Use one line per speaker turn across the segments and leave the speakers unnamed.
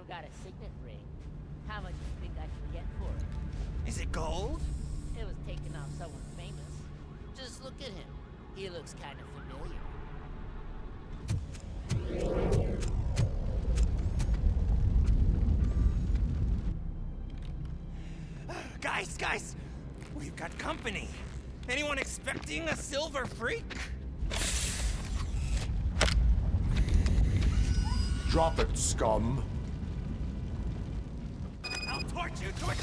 I've got a signet ring. How much do you think I can get for it?
Is it gold?
It was taken off someone famous. Just look at him. He looks kind of familiar.
Guys! We've got company. Anyone expecting a silver freak?
Drop it, scum.
I'll torch you to a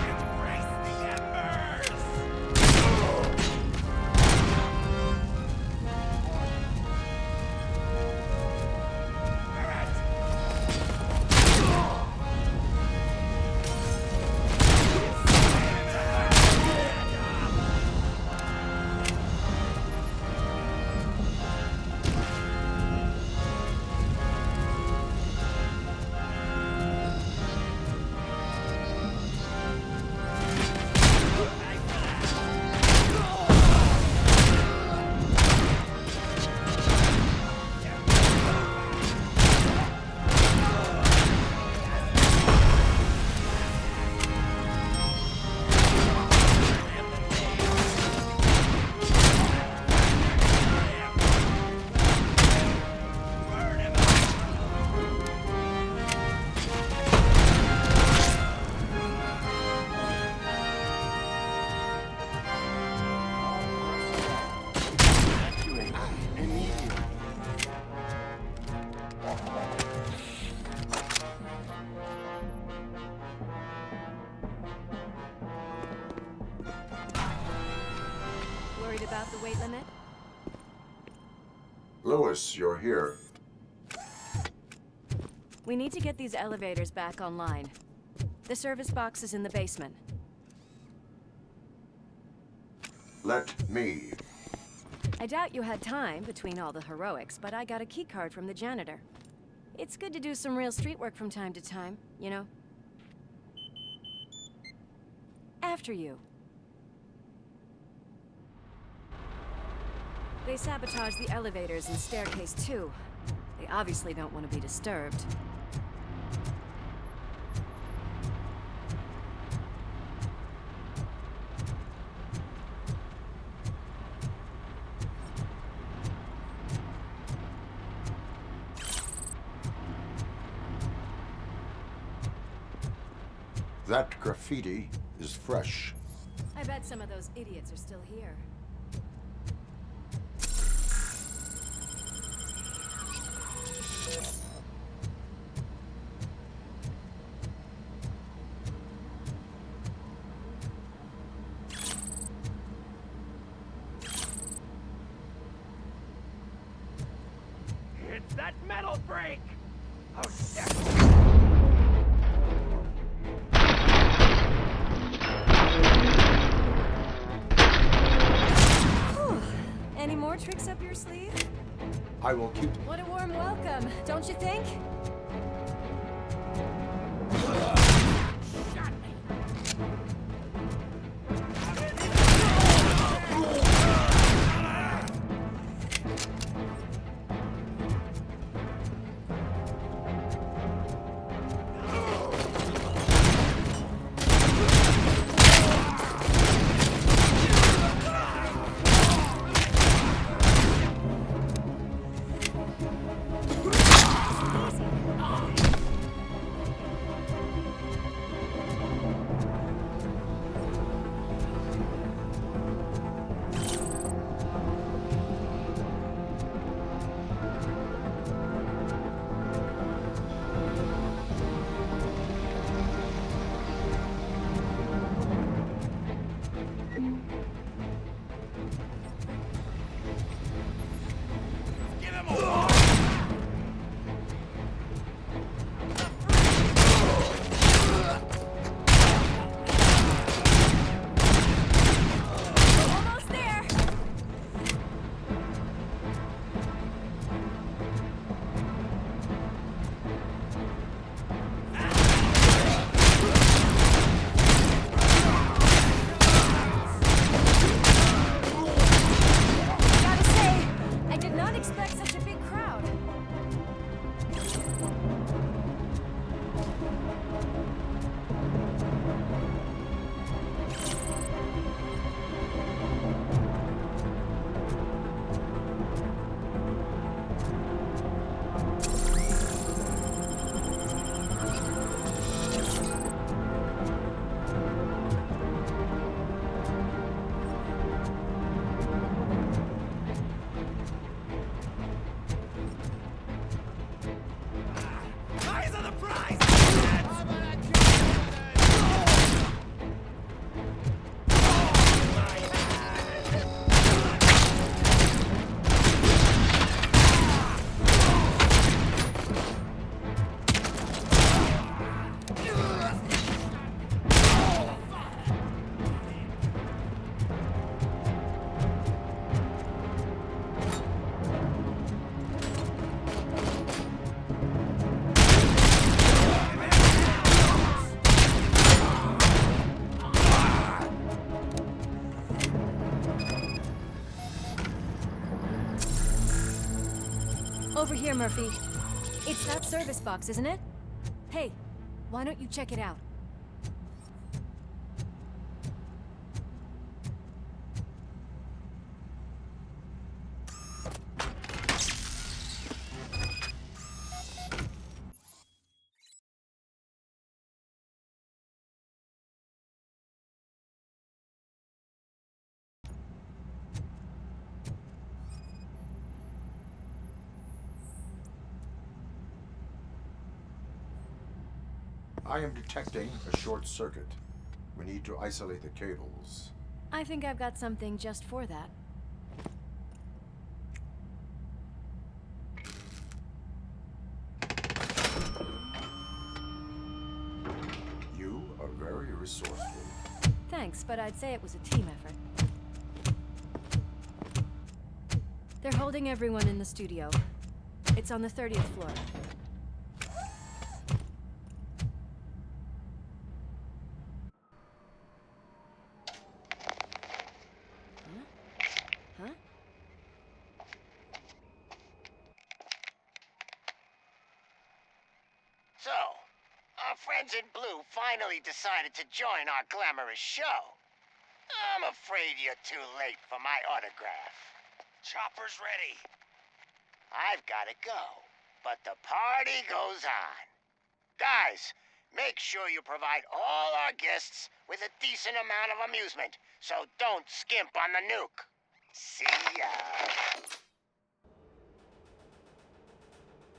Embrace the embers!
Worried about the weight limit?
Lois, you're here.
We need to get these elevators back online. The service box is in the basement.
Let me.
I doubt you had time between all the heroics, but I got a key card from the janitor. It's good to do some real street work from time to time, you know? After you. They sabotage the elevators and staircase too. They obviously don't want to be disturbed.
That graffiti is fresh.
I bet some of those idiots are still here.
It's that metal break! Oh, shit!
Any more tricks up your sleeve?
I will keep.
What a warm welcome, don't you think?
Shot me!
Over here, Murphy. It's that service box, isn't it? Hey, why don't you check it out?
I am detecting a short circuit. We need to isolate the cables.
I think I've got something just for that.
You are very resourceful.
Thanks, but I'd say it was a team effort. They're holding everyone in the studio. It's on the 30th floor. Huh?
So, our friends in blue finally decided to join our glamorous show. I'm afraid you're too late for my autograph.
Chopper's ready.
I've gotta go, but the party goes on. Guys, make sure you provide all our guests with a decent amount of amusement, so don't skimp on the nuke. See ya.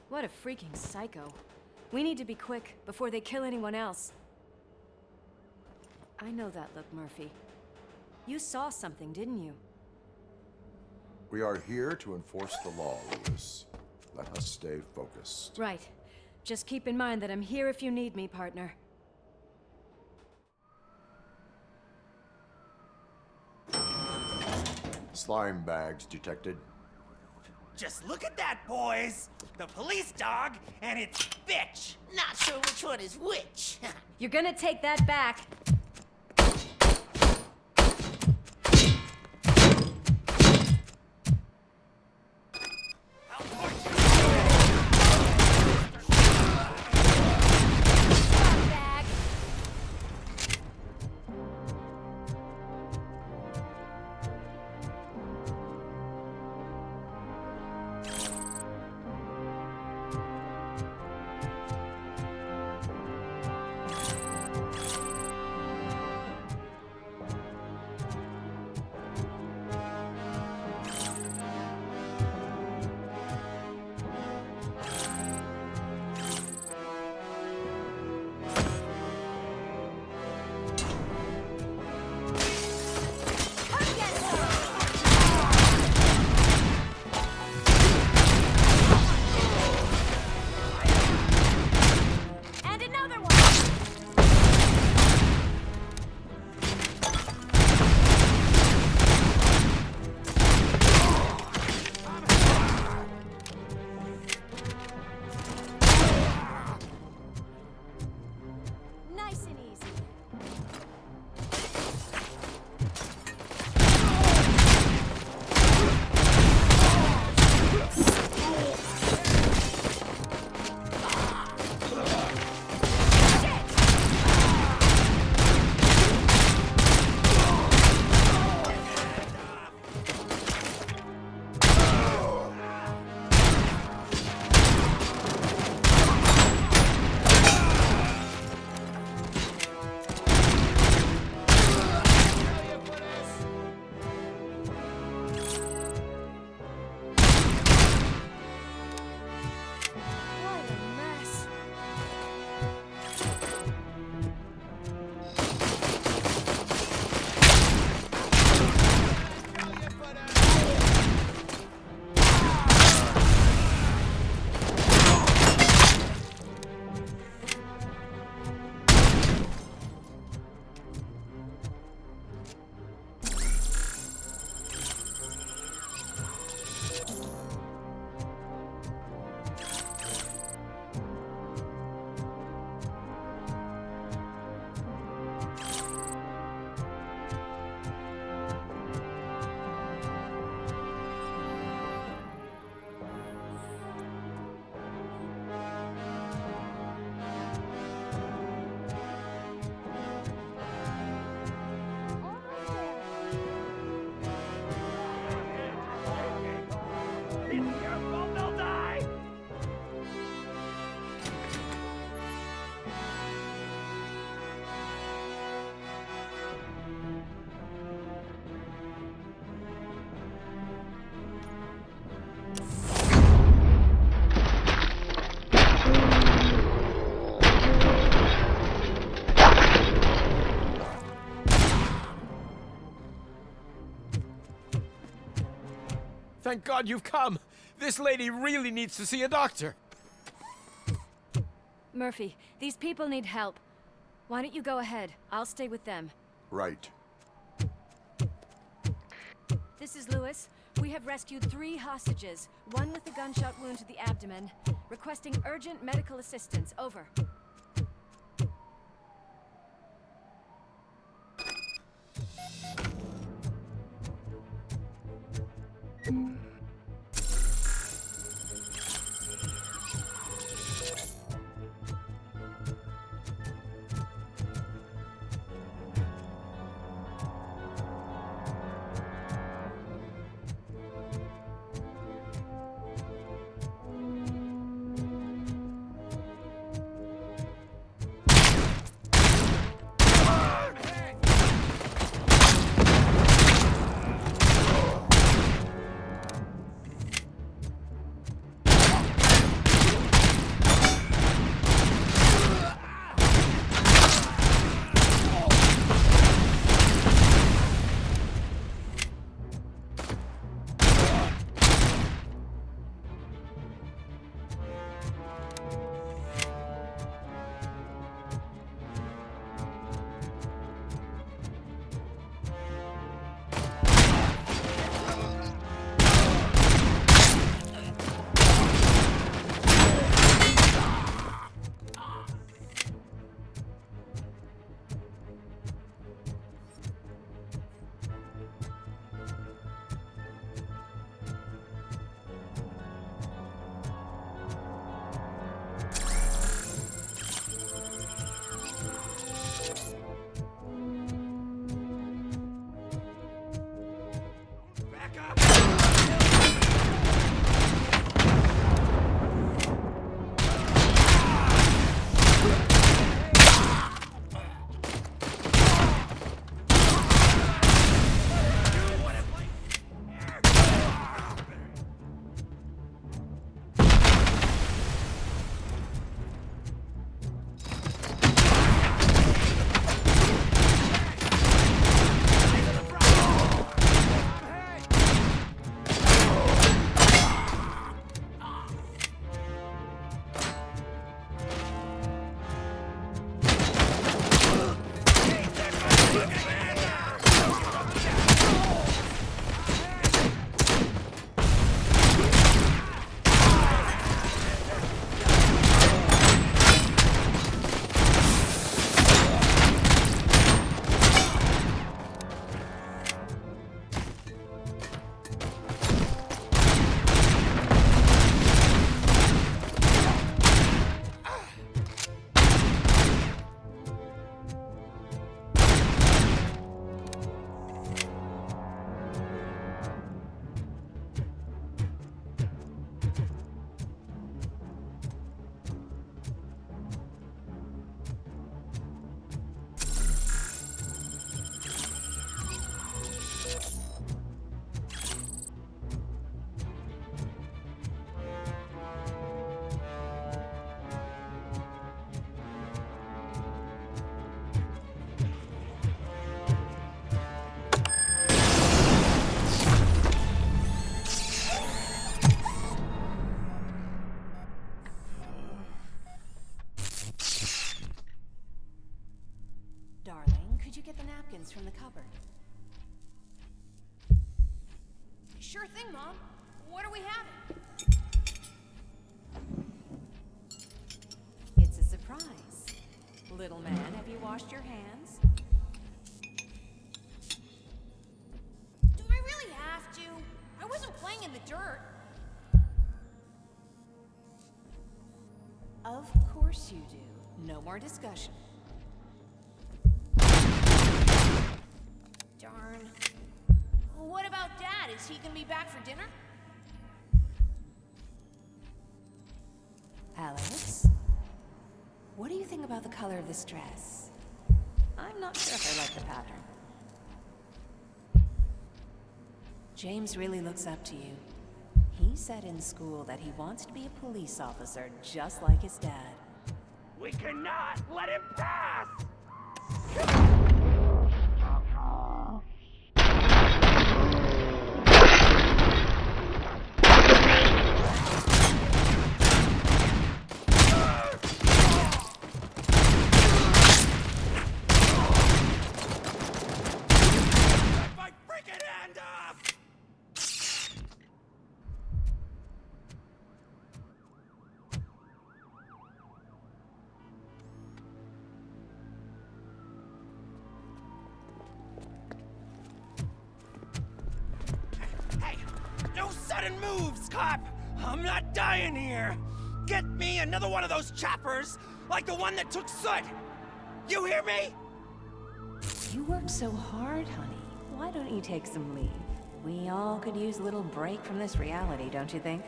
What a freaking psycho. We need to be quick before they kill anyone else. I know that look, Murphy. You saw something, didn't you?
We are here to enforce the law, Lewis. Let us stay focused.
Right. Just keep in mind that I'm here if you need me, partner.
Slime bags detected.
Just look at that, boys! The police dog and its bitch!
Not sure which one is which.
You're gonna take that back. Back.
Thank God you've come. This lady really needs to see a doctor.
Murphy, these people need help. Why don't you go ahead? I'll stay with them.
Right.
This is Lewis. We have rescued 3 hostages, one with a gunshot wound to the abdomen. Requesting urgent medical assistance. Over.
Could you get the napkins from the cupboard?
Sure thing, Mom. What are we having?
It's a surprise. Little man, have you washed your hands?
Do I really have to? I wasn't playing in the dirt.
Of course you do. No more discussion.
Darn. What about Dad? Is he gonna be back for dinner?
Alex, what do you think about the color of this dress? I'm not sure if I like the pattern. James really looks up to you. He said in school that he wants to be a police officer just like his dad.
We cannot let him pass! sudden moves, cop! I'm not dying here! Get me another one of those choppers, like the one that took Soot! You hear me?
You work so hard, honey. Why don't you take some leave? We all could use a little break from this reality, don't you think?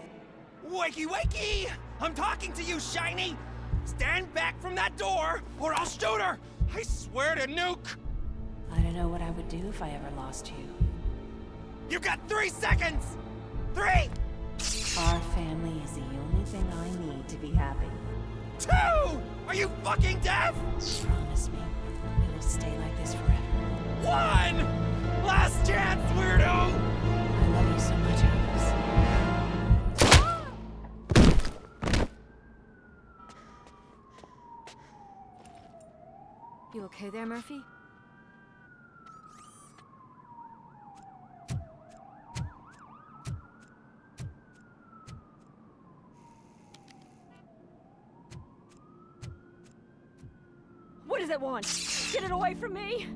Wakey wakey! I'm talking to you, Shiny! Stand back from that door, or I'll shoot her! I swear to nuke!
I don't know what I would do if I ever lost you.
You got 3 seconds! 3!
Our family is the only thing I need to be happy.
2! Are you fucking deaf?
Promise me, we will stay like this forever.
1! Last chance, weirdo!
I love you so much, Alice.
You okay there, Murphy? What does it want? Get it away from me!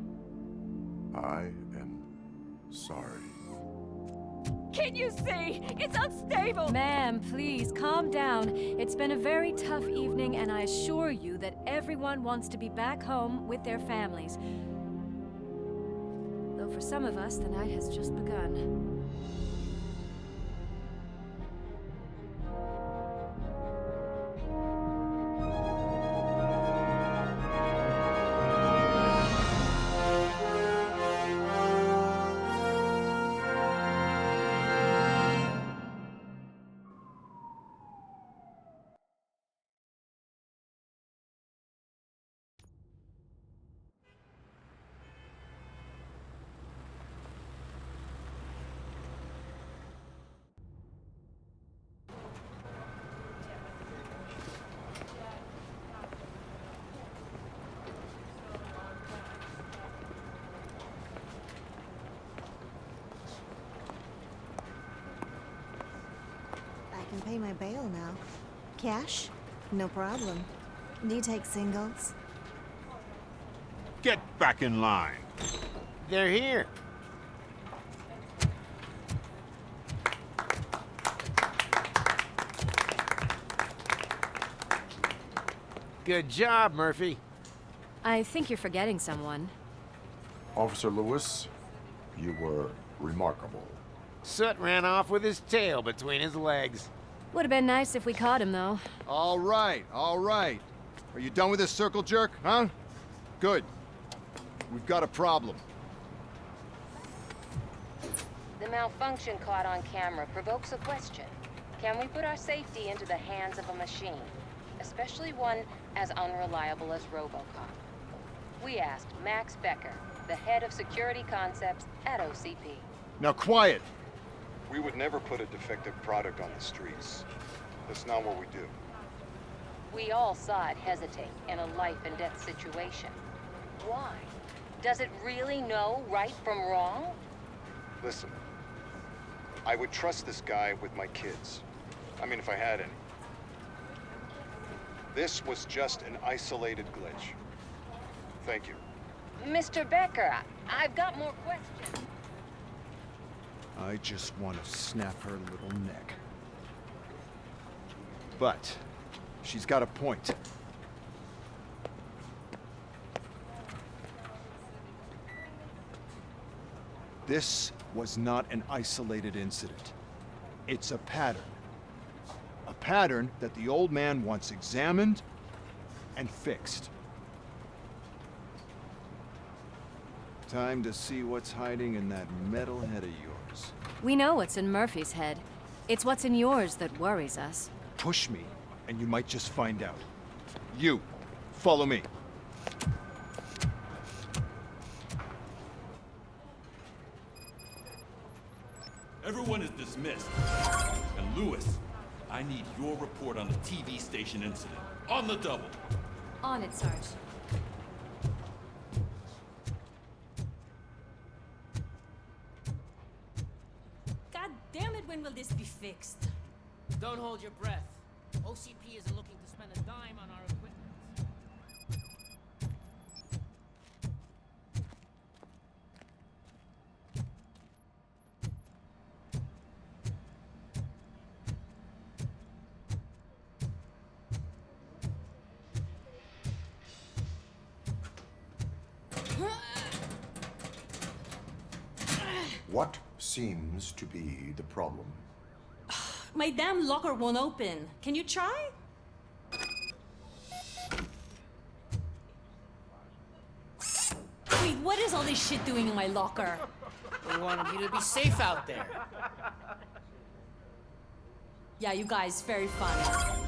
I am sorry.
Can't you see? It's unstable! Ma'am, please, calm down. It's been a very tough evening, and I assure you that everyone wants to be back home with their families. Though for some of us, the night has just begun.
I can pay my bail now. Cash? No problem. Do you take singles?
Get back in line.
They're here. Good job, Murphy.
I think you're forgetting someone.
Officer Lewis, you were remarkable.
Soot ran off with his tail between his legs.
Would have been nice if we caught him, though.
All right, all right. Are you done with this circle jerk, huh? Good. We've got a problem.
The malfunction caught on camera provokes a question. Can we put our safety into the hands of a machine? Especially one as unreliable as RoboCop. We asked Max Becker, the head of security concepts at OCP.
Now quiet!
We would never put a defective product on the streets. That's not what we do.
We all saw it hesitate in a life and death situation. Why? Does it really know right from wrong?
Listen, I would trust this guy with my kids. I mean, if I had any. This was just an isolated glitch. Thank you.
Mr. Becker, I've got more questions.
I just want to snap her little neck. But she's got a point. This was not an isolated incident. It's a pattern. A pattern that the old man wants examined and fixed. Time to see what's hiding in that metal head of yours.
We know what's in Murphy's head. It's what's in yours that worries us.
Push me, and you might just find out. You, follow me.
Everyone is dismissed. And Lewis, I need your report on the TV station incident. On the double.
On it, Sarge.
God damn it, when will this be fixed?
Don't hold your breath. OCP isn't looking to spend a dime on our equipment.
What seems to be the problem?
My damn locker won't open. Can you try? Wait, what is all this shit doing in my locker?
We wanted you to be safe out there.
Yeah, you guys, very fun.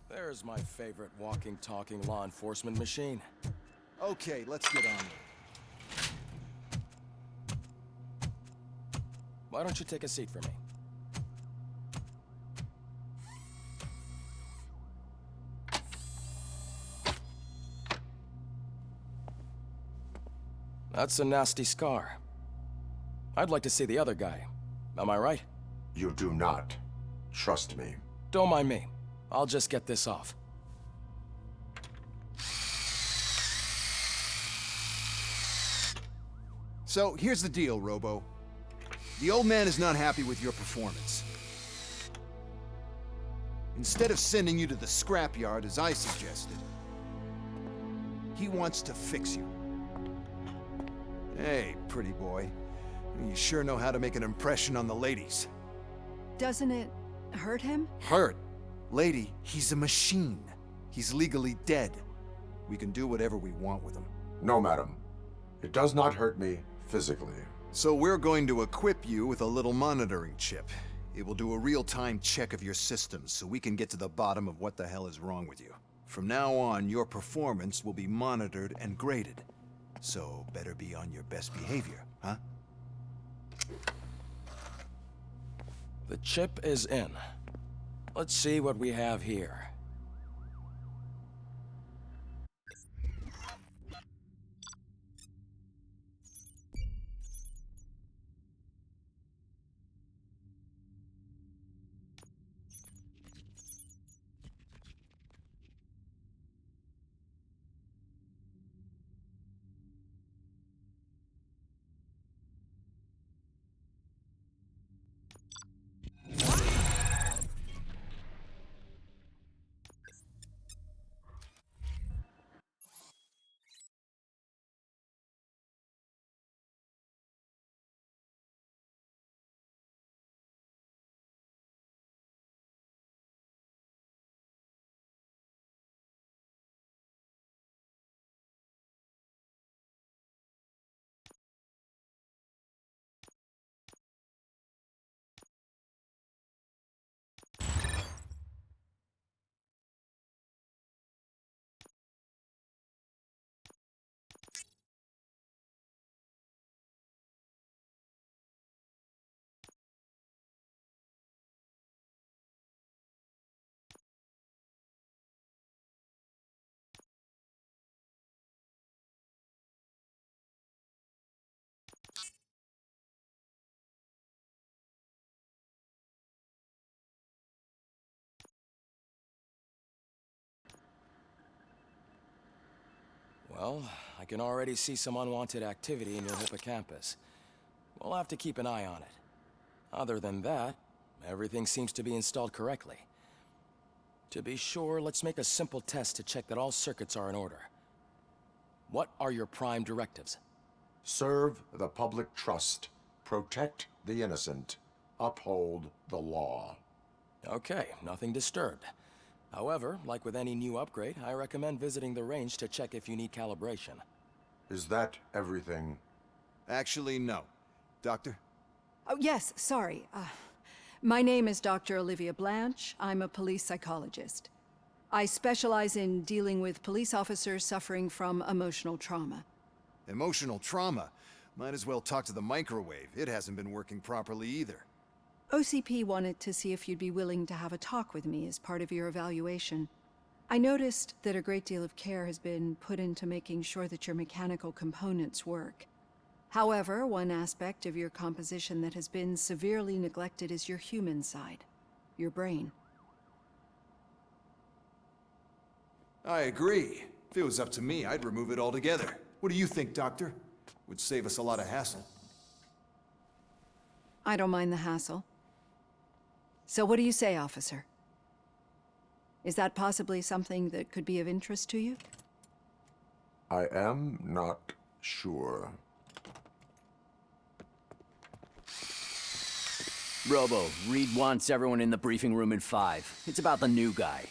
There's my favorite walking, talking law enforcement machine.
Okay, let's get on with it.
Why don't you take a seat for me? That's a nasty scar. I'd like to see the other guy. Am I right?
You do not. Trust me.
Don't mind me. I'll just get this off.
So, here's the deal, Robo. The old man is not happy with your performance. Instead of sending you to the scrapyard, as I suggested, he wants to fix you. Hey, pretty boy. You sure know how to make an impression on the ladies.
Doesn't it hurt him?
Hurt? Lady, he's a machine. He's legally dead. We can do whatever we want with him.
No, madam. It does not hurt me physically.
So we're going to equip you with a little monitoring chip. It will do a real-time check of your systems so we can get to the bottom of what the hell is wrong with you. From now on, your performance will be monitored and graded. So better be on your best behavior, huh?
The chip is in. Let's see what we have here. Well, I can already see some unwanted activity in your hippocampus. We'll have to keep an eye on it. Other than that, everything seems to be installed correctly. To be sure, let's make a simple test to check that all circuits are in order. What are your prime directives?
Serve the public trust. Protect the innocent. Uphold the law.
Okay, nothing disturbed. However, like with any new upgrade, I recommend visiting the range to check if you need calibration.
Is that everything?
Actually, no. Doctor?
Oh, yes, sorry. My name is Dr. Olivia Blanche. I'm a police psychologist. I specialize in dealing with police officers suffering from emotional trauma.
Emotional trauma? Might as well talk to the microwave. It hasn't been working properly either.
OCP wanted to see if you'd be willing to have a talk with me as part of your evaluation. I noticed that a great deal of care has been put into making sure that your mechanical components work. However, one aspect of your composition that has been severely neglected is your human side, your brain.
I agree. If it was up to me, I'd remove it altogether. What do you think, Doctor? Would save us a lot of hassle.
I don't mind the hassle. So what do you say, officer? Is that possibly something that could be of interest to you?
I am not sure.
Robo, read once everyone in the briefing room in 5. It's about the new guy.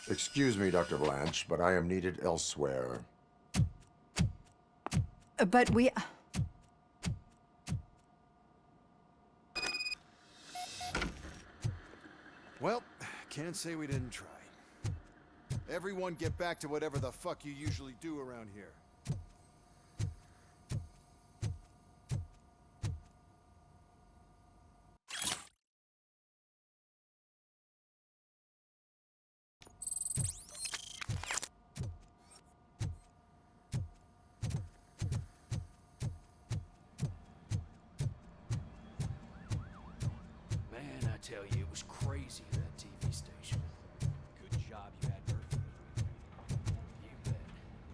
Excuse me, Dr. Blanche, but I am needed elsewhere.
But we...
Well, can't say we didn't try. Everyone get back to whatever the fuck you usually do around here.
Man, I tell you, it was crazy, that TV station. Good job you had Murphy. You bet.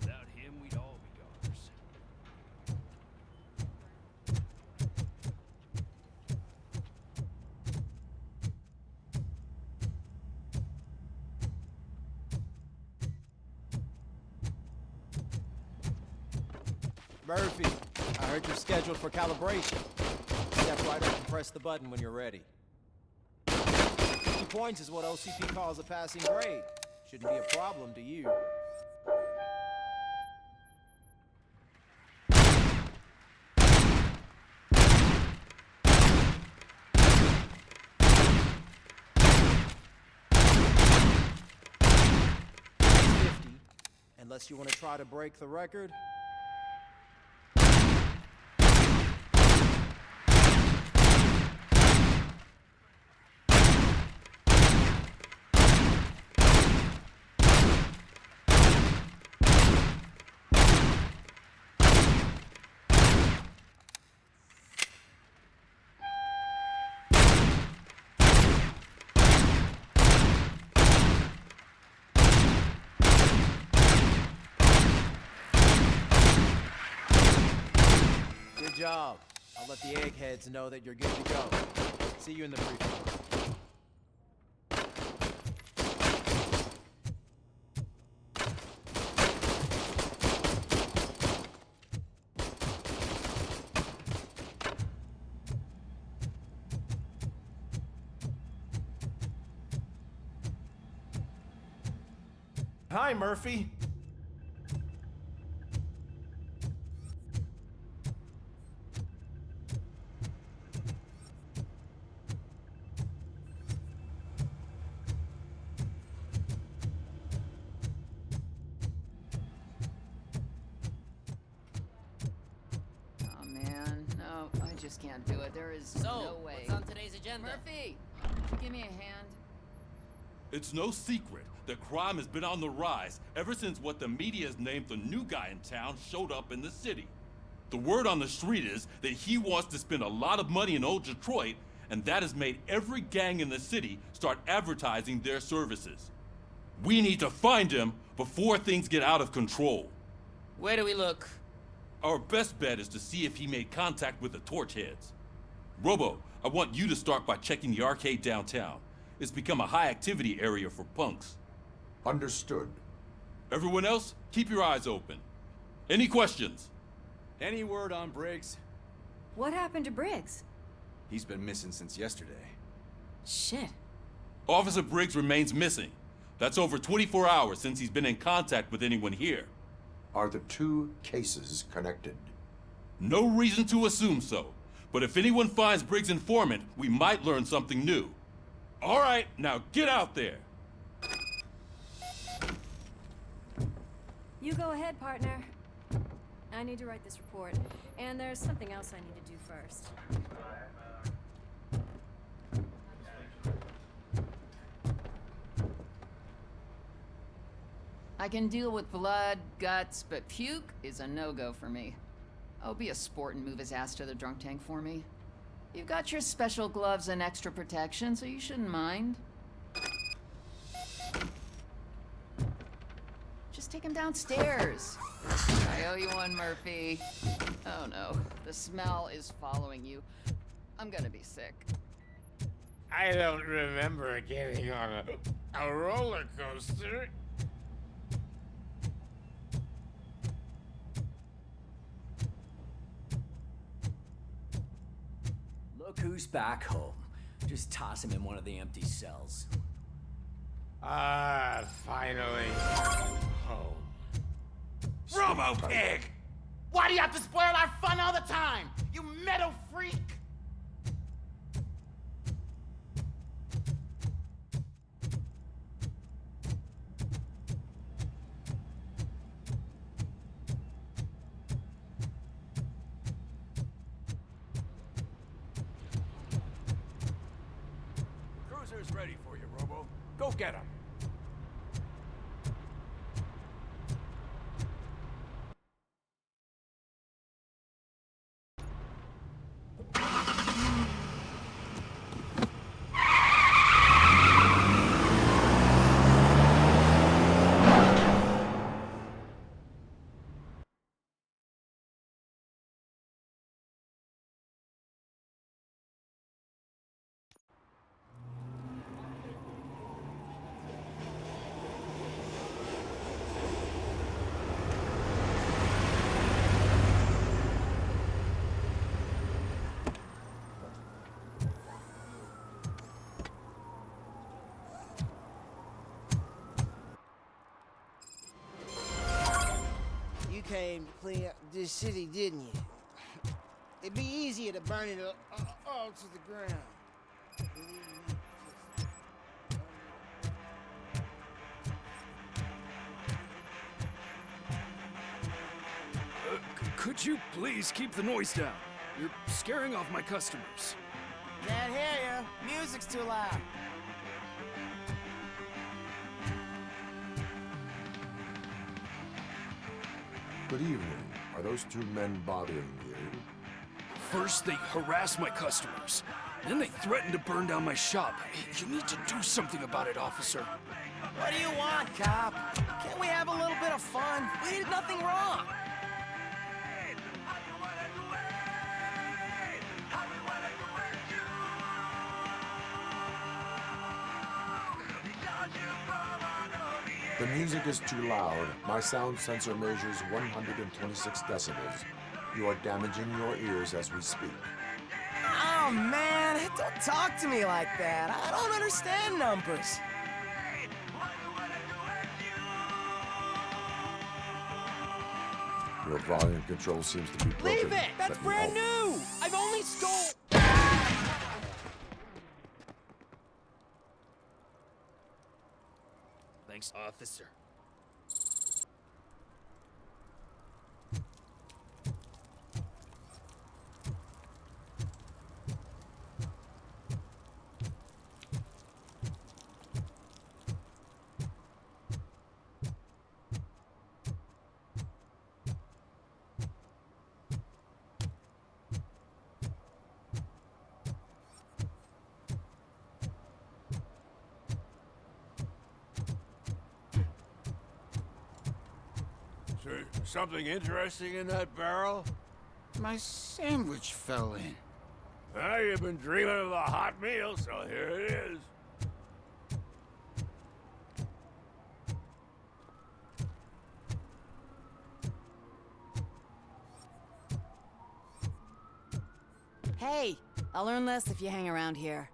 Without him, we'd all be goners.
Murphy, I heard you're scheduled for calibration. Step right up and press the button when you're ready. 50 points is what OCP calls a passing grade. Shouldn't be a problem to you. Unless you want to try to break the record. Good job. I'll let the eggheads know that you're good to go. See you in the briefing room. Hi, Murphy.
Can't do it. There is no way.
What's on today's agenda?
Murphy, give me a hand.
It's no secret that crime has been on the rise ever since what the media has named the new guy in town showed up in the city. The word on the street is that he wants to spend a lot of money in old Detroit, and that has made every gang in the city start advertising their services. We need to find him before things get out of control.
Where do we look?
Our best bet is to see if he made contact with the torch heads. Robo, I want you to start by checking the arcade downtown. It's become a high-activity area for punks.
Understood.
Everyone else, keep your eyes open. Any questions?
Any word on Briggs?
What happened to Briggs?
He's been missing since yesterday.
Shit.
Officer Briggs remains missing. That's over 24 hours since he's been in contact with anyone here.
Are the two cases connected?
No reason to assume so. But if anyone finds Briggs' informant, we might learn something new. All right, now get out there.
You go ahead, partner. I need to write this report, and there's something else I need to do first.
I can deal with blood, guts, but puke is a no-go for me. Oh, be a sport and move his ass to the drunk tank for me. You've got your special gloves and extra protection, so you shouldn't mind. Just take him downstairs. owe you one, Murphy. Oh no, the smell is following you. I'm gonna be sick.
I don't remember getting on a roller coaster.
Look who's back home. Just toss him in one of the empty cells.
Ah, finally. Home.
RoboPig! Why do you have to spoil our fun all the time? You metal freak!
Cruiser's ready for you, Robo. Go get him.
You came to clean up this city, didn't you? It'd be easier to burn it all to the ground.
Could you please keep the noise down? You're scaring off my customers.
Can't hear you. Music's too loud.
Good evening. Are those two men bothering you?
First, they harass my customers. Then they threaten to burn down my shop. You need to do something about it, officer.
What do you want, cop? Can't we have a little bit of fun? We did nothing wrong.
The music is too loud. My sound sensor measures 126 decibels. You are damaging your ears as we speak.
Oh, man, don't talk to me like that. I don't understand numbers.
Your volume control seems to be broken.
Leave it! That's
Let me
brand
help.
new! I've only stole...
Thanks, officer.
Something interesting in that barrel?
My sandwich fell in.
Well, you've been dreaming of a hot meal, so here it is.
Hey, I'll earn less if you hang around here.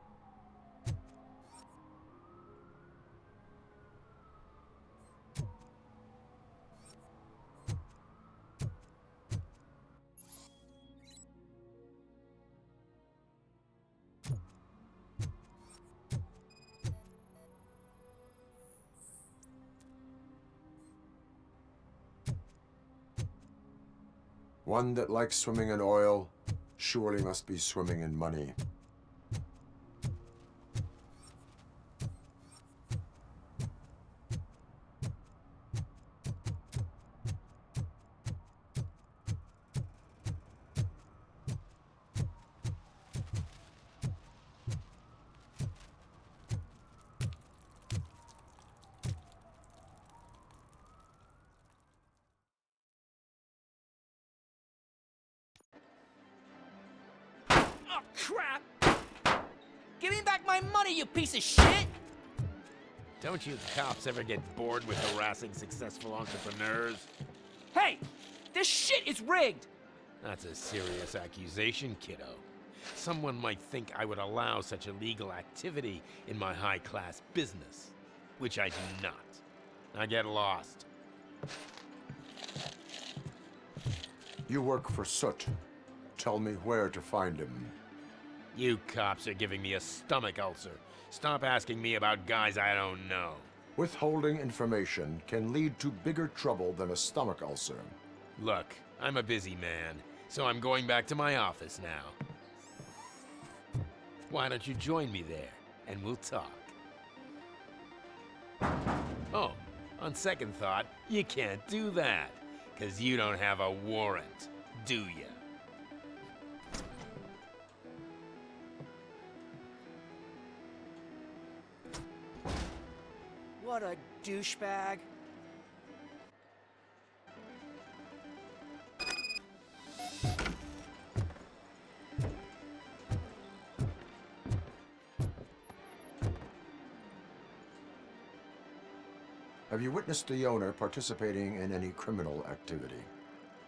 One that likes swimming in oil surely must be swimming in money.
Oh, crap! Give me back my money, you piece of shit!
Don't you cops ever get bored with harassing successful entrepreneurs?
Hey! This shit is rigged!
That's a serious accusation, kiddo. Someone might think I would allow such illegal activity in my high-class business, which I do not. I get lost.
You work for Soot. Tell me where to find him.
You cops are giving me a stomach ulcer. Stop asking me about guys I don't know.
Withholding information can lead to bigger trouble than a stomach ulcer.
Look, I'm a busy man, so I'm going back to my office now. Why don't you join me there, and we'll talk. Oh, on second thought, you can't do that, 'cause you don't have a warrant, do ya?
What a douchebag.
Have you witnessed the owner participating in any criminal activity?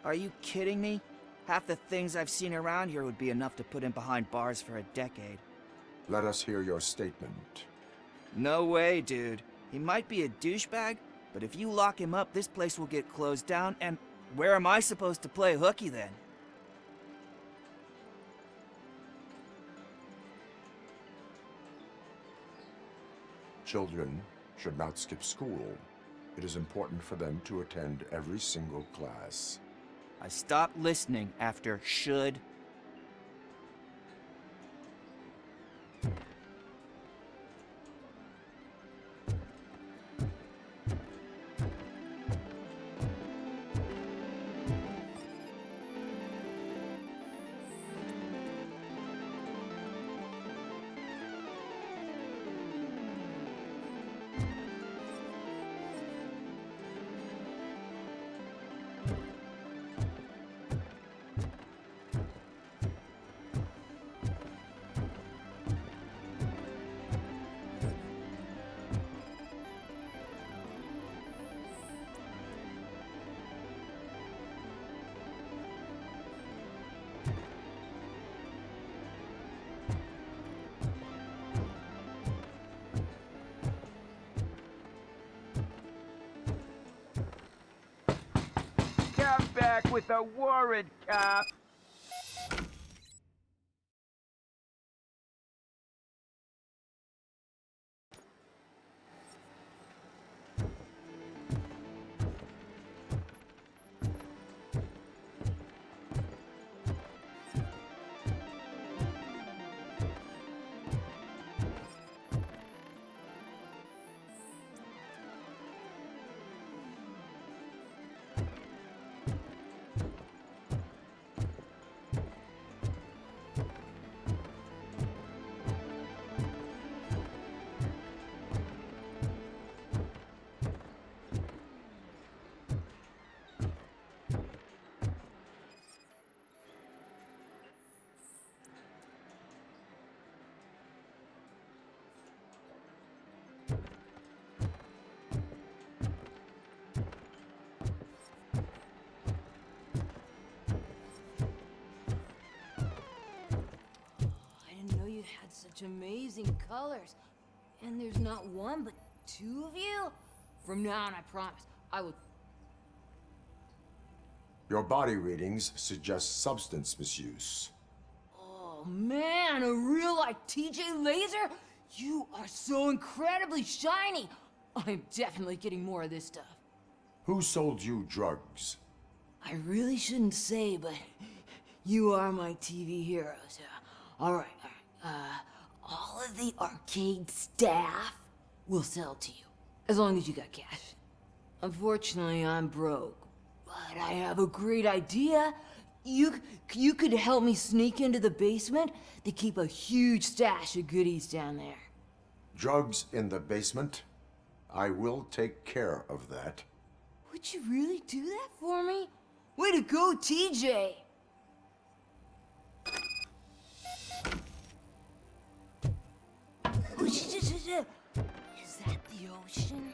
Are you kidding me? Half the things I've seen around here would be enough to put him behind bars for a decade.
Let us hear your statement.
No way, dude. He might be a douchebag, but if you lock him up, this place will get closed down, and where am I supposed to play hooky then?
Children should not skip school. It is important for them to attend every single class.
I stopped listening after should.
Come back with a warrant, cop!
Such amazing colors. And there's not one, but two of you? From now on, I promise, I will...
Your body readings suggest substance misuse.
Oh man, a real-life TJ Laser? You are so incredibly shiny! I'm definitely getting more of this stuff.
Who sold you drugs?
I really shouldn't say, but you are my TV heroes. Alright. All of the arcade staff will sell to you, as long as you got cash. Unfortunately, I'm broke, but I have a great idea. You could help me sneak into the basement. They keep a huge stash of goodies down there.
Drugs in the basement? I will take care of that.
Would you really do that for me? Way to go, TJ! Is that the ocean?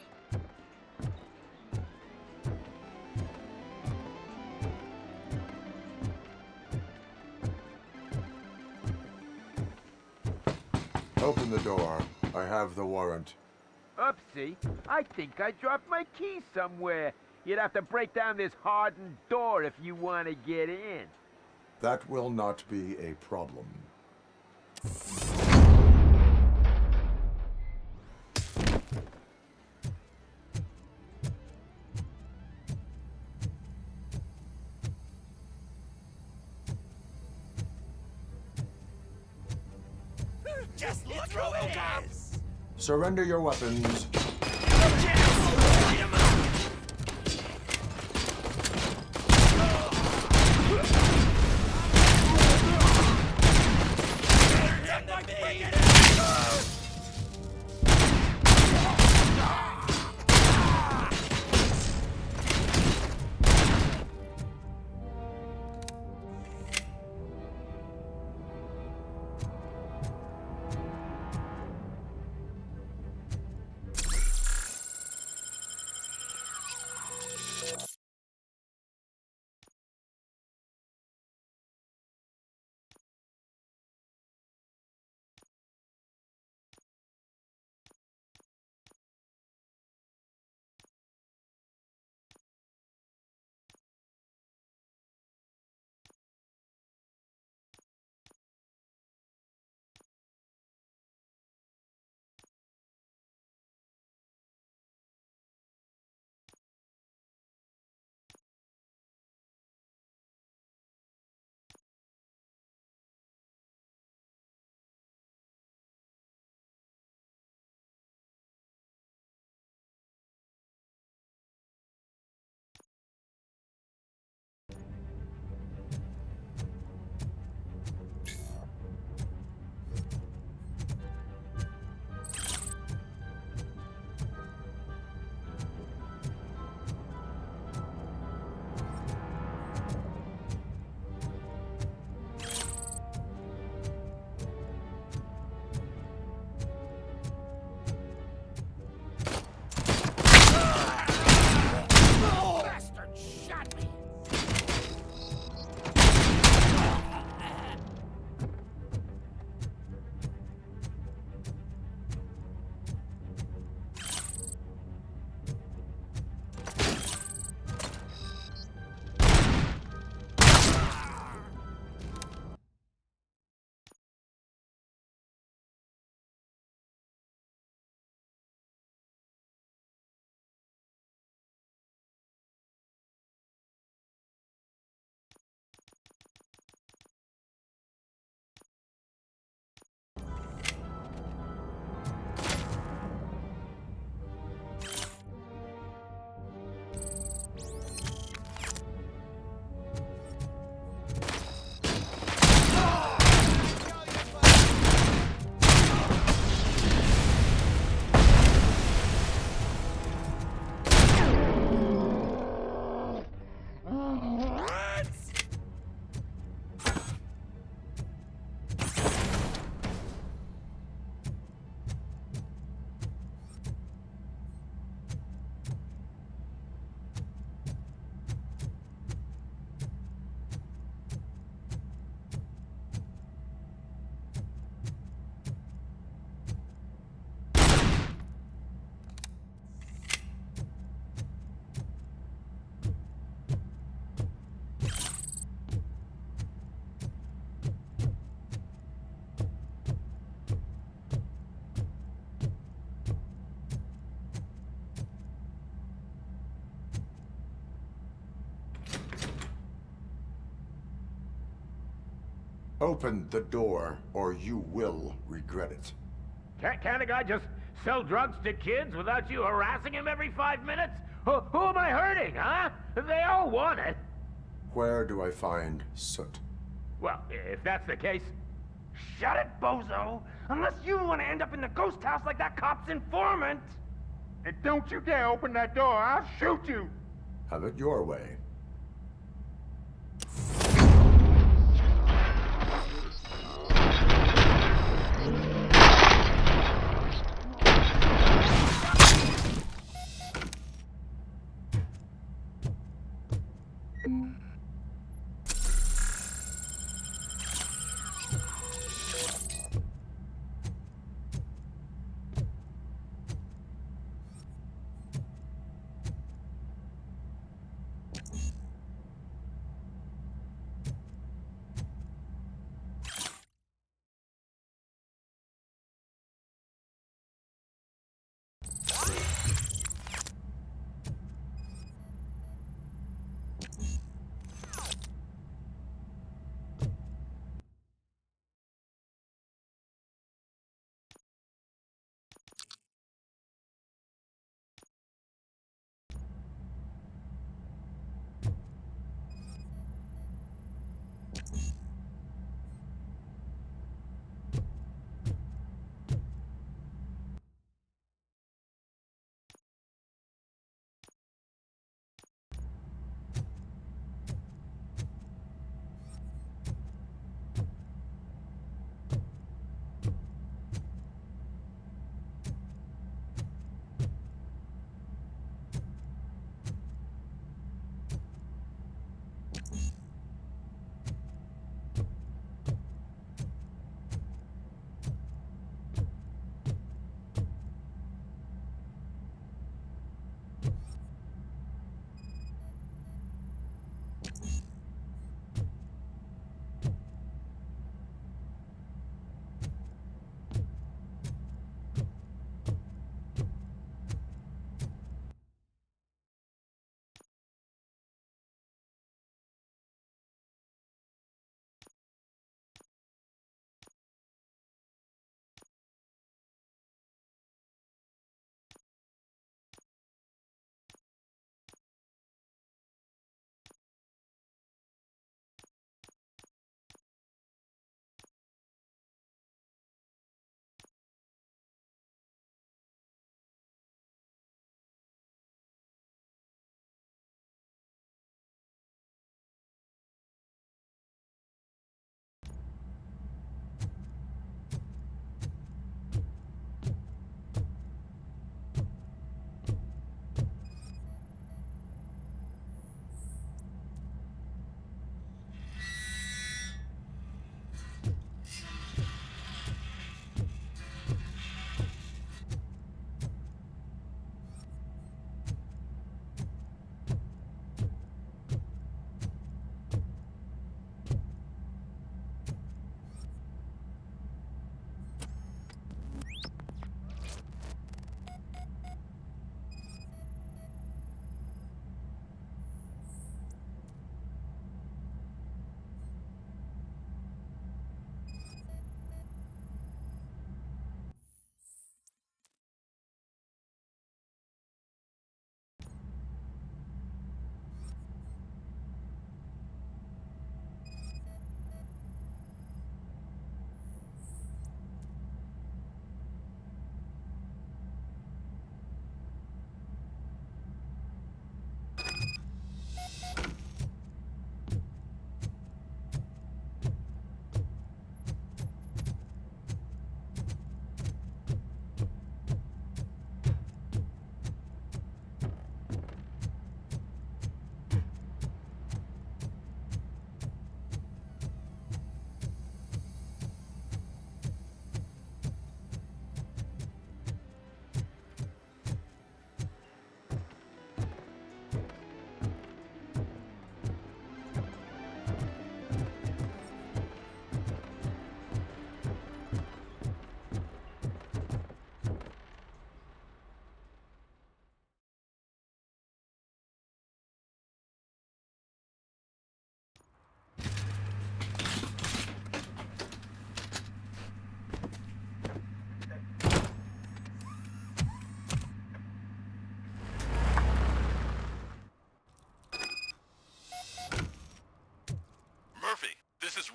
Open the door. I have the warrant.
Oopsie, I think I dropped my key somewhere. You'd have to break down this hardened door if you want to get in.
That will not be a problem.
Just look who it is!
Surrender your weapons. Open the door, or you will regret it.
Can't a guy just sell drugs to kids without you harassing him every 5 minutes? Who am I hurting, huh? They all want it.
Where do I find Soot?
Well, if that's the case, shut it, bozo! Unless you want to end up in the ghost house like that cop's informant! And don't you dare open that door, I'll shoot you!
Have it your way.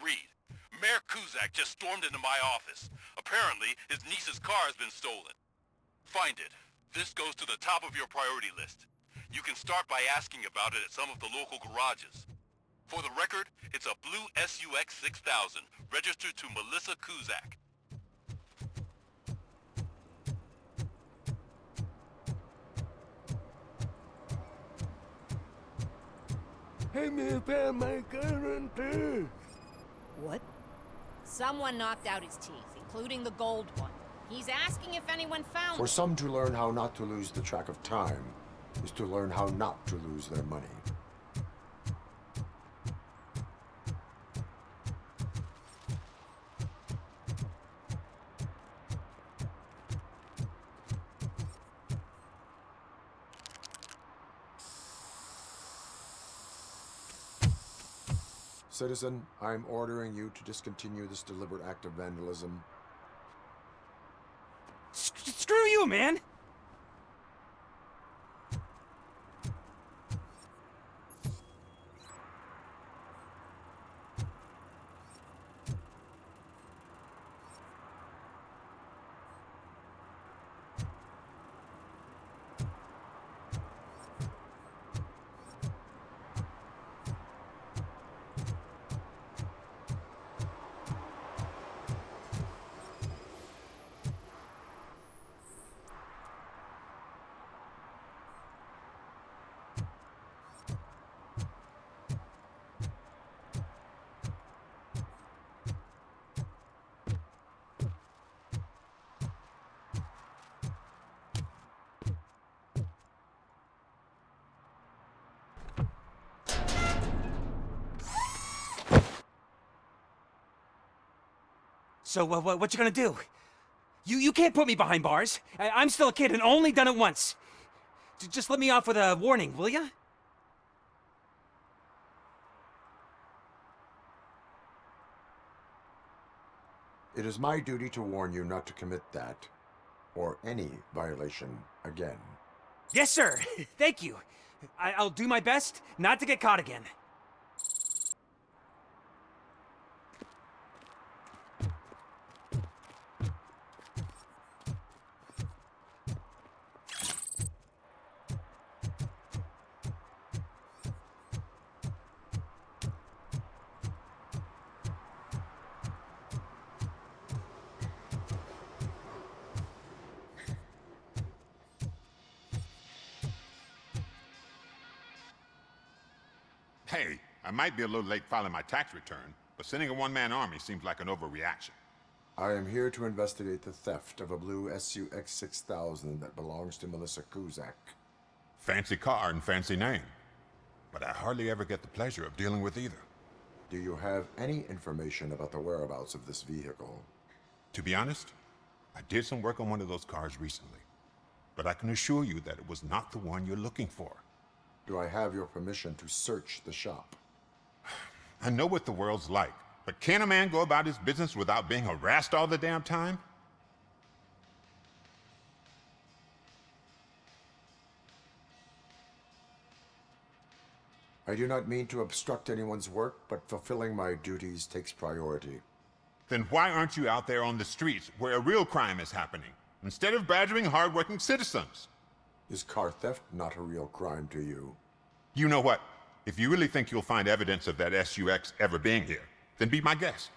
Reed. Mayor Kuzak just stormed into my office. Apparently, his niece's car has been stolen. Find it. This goes to the top of your priority list. You can start by asking about it at some of the local garages. For the record, it's a blue SUX 6000, registered to Melissa Kuzak.
What? Someone knocked out his teeth, including the gold one. He's asking if anyone found
For
them.
some, to learn how not to lose the track of time is to learn how not to lose their money. Citizen, I'm ordering you to discontinue this deliberate act of vandalism.
Screw you, man! So, what you gonna do? You can't put me behind bars. I'm still a kid and only done it once. Just let me off with a warning, will ya?
It is my duty to warn you not to commit that, or any violation, again.
Yes, sir. Thank you. I'll do my best not to get caught again.
Hey, I might be a little late filing my tax return, but sending a one-man army seems like an overreaction.
I am here to investigate the theft of a blue SUX 6000 that belongs to Melissa Kuzak.
Fancy car and fancy name, but I hardly ever get the pleasure of dealing with either.
Do you have any information about the whereabouts of this vehicle?
To be honest, I did some work on one of those cars recently, but I can assure you that it was not the one you're looking for.
Do I have your permission to search the shop?
I know what the world's like, but can a man go about his business without being harassed all the damn time?
I do not mean to obstruct anyone's work, but fulfilling my duties takes priority.
Then why aren't you out there on the streets where a real crime is happening, instead of badgering hardworking citizens?
Is car theft not a real crime to you?
You know what? If you really think you'll find evidence of that SUX ever being here, then be my guest.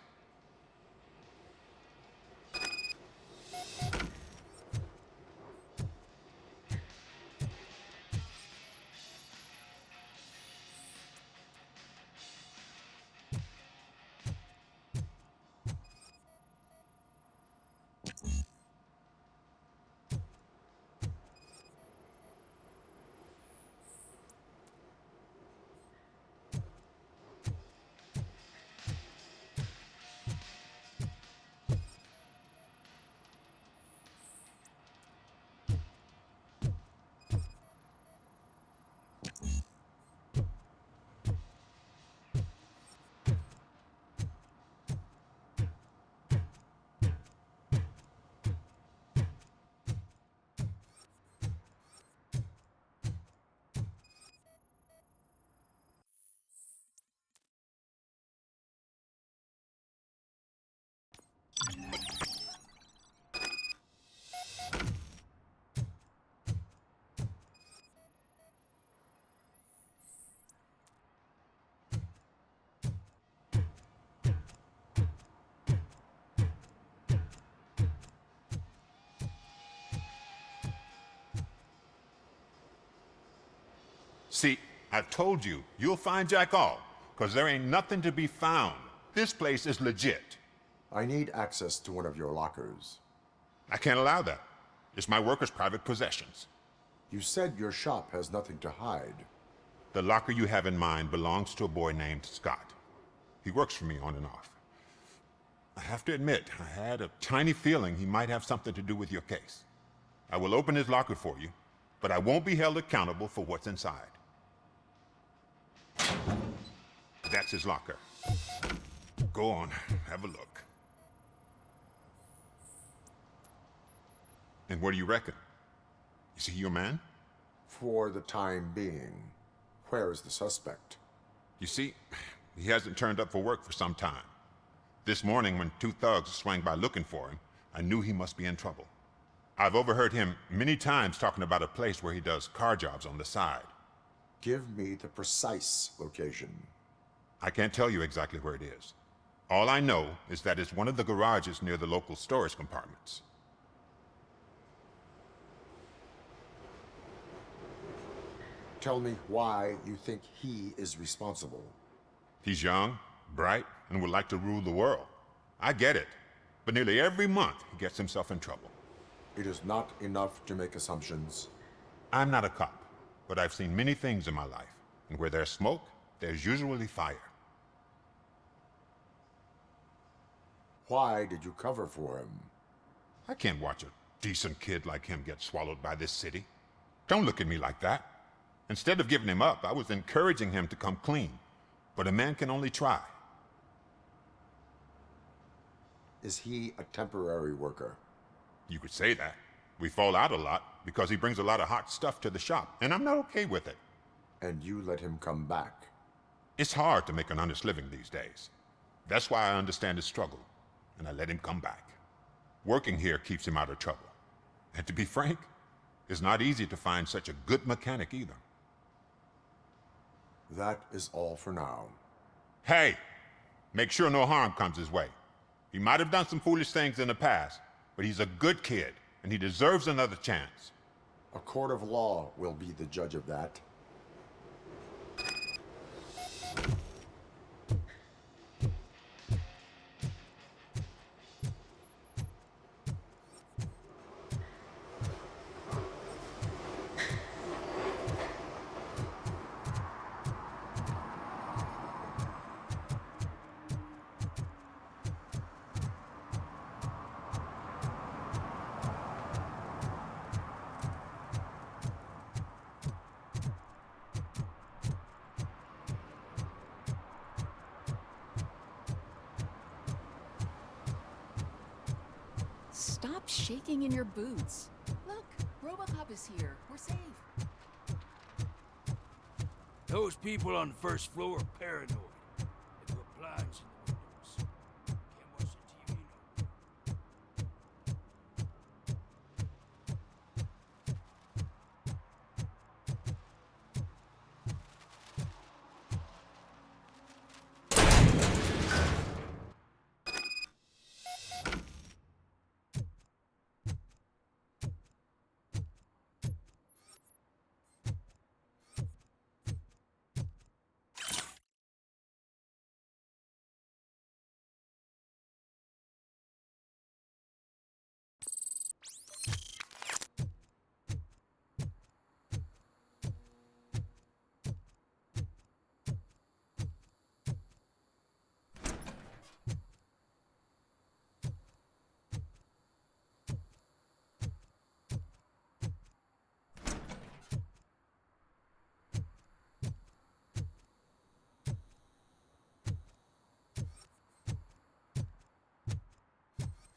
See, I told you, you'll find Jack all, because there ain't nothing to be found. This place is legit.
I need access to one of your lockers.
I can't allow that. It's my workers' private possessions.
You said your shop has nothing to hide.
The locker you have in mind belongs to a boy named Scott. He works for me on and off. I have to admit, I had a tiny feeling he might have something to do with your case. I will open his locker for you, but I won't be held accountable for what's inside. That's his locker. Go on, have a look. And what do you reckon? Is he your man?
For the time being. Where is the suspect?
You see, he hasn't turned up for work for some time. This morning, when two thugs swang by looking for him, I knew he must be in trouble. I've overheard him many times talking about a place where he does car jobs on the side.
Give me the precise location.
I can't tell you exactly where it is. All I know is that it's one of the garages near the local storage compartments.
Tell me why you think he is responsible.
He's young, bright, and would like to rule the world. I get it. But nearly every month, he gets himself in trouble.
It is not enough to make assumptions.
I'm not a cop, but I've seen many things in my life. And where there's smoke, there's usually fire.
Why did you cover for him?
I can't watch a decent kid like him get swallowed by this city. Don't look at me like that. Instead of giving him up, I was encouraging him to come clean. But a man can only try.
Is he a temporary worker?
You could say that. We fall out a lot because he brings a lot of hot stuff to the shop, and I'm not okay with it.
And you let him come back?
It's hard to make an honest living these days. That's why I understand his struggle, and I let him come back. Working here keeps him out of trouble. And to be frank, it's not easy to find such a good mechanic either.
That is all for now.
Hey! Make sure no harm comes his way. He might have done some foolish things in the past, but he's a good kid, and he deserves another chance.
A court of law will be the judge of that.
Stop shaking in your boots. Look, RoboCop is here. We're safe.
Those people on the first floor are paranoid. They put blinds in the windows. Can't watch the TV no more.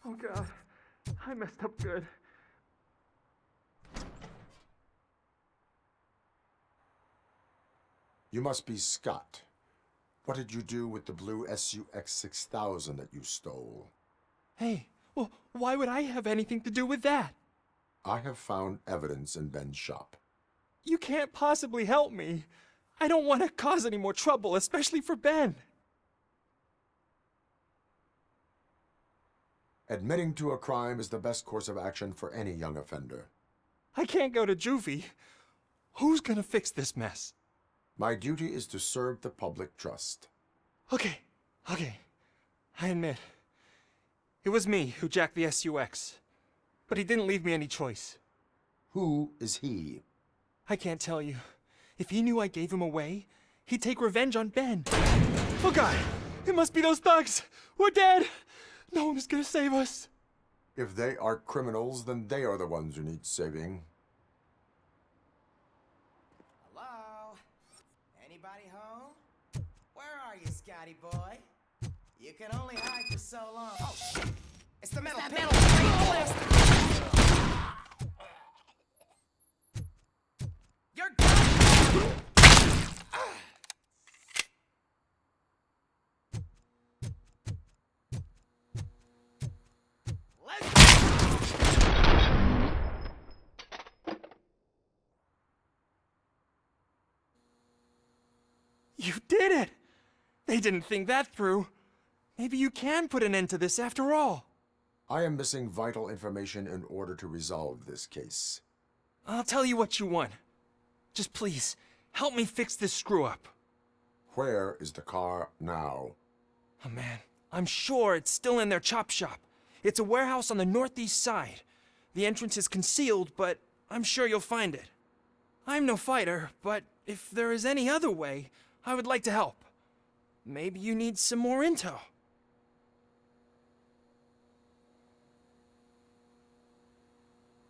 Oh God, I messed up good.
You must be Scott. What did you do with the blue SUX 6000 that you stole?
Hey, well, why would I have anything to do with that?
I have found evidence in Ben's shop.
You can't possibly help me. I don't want to cause any more trouble, especially for Ben.
Admitting to a crime is the best course of action for any young offender.
I can't go to juvie. Who's gonna fix this mess?
My duty is to serve the public trust.
Okay. I admit. It was me who jacked the SUX. But he didn't leave me any choice.
Who is he?
I can't tell you. If he knew I gave him away, he'd take revenge on Ben. Oh God! It must be those thugs! We're dead! No one is gonna save us.
If they are criminals, then they are the ones who need saving.
Hello? Anybody home? Where are you, Scotty boy? You can only hide for so long. Oh, shit! It's the metal pig! You're done!
You did it! They didn't think that through. Maybe you can put an end to this after all.
I am missing vital information in order to resolve this case.
I'll tell you what you want. Just please, help me fix this screw-up.
Where is the car now?
Oh man, I'm sure it's still in their chop shop. It's a warehouse on the northeast side. The entrance is concealed, but I'm sure you'll find it. I'm no fighter, but if there is any other way, I would like to help. Maybe you need some more intel.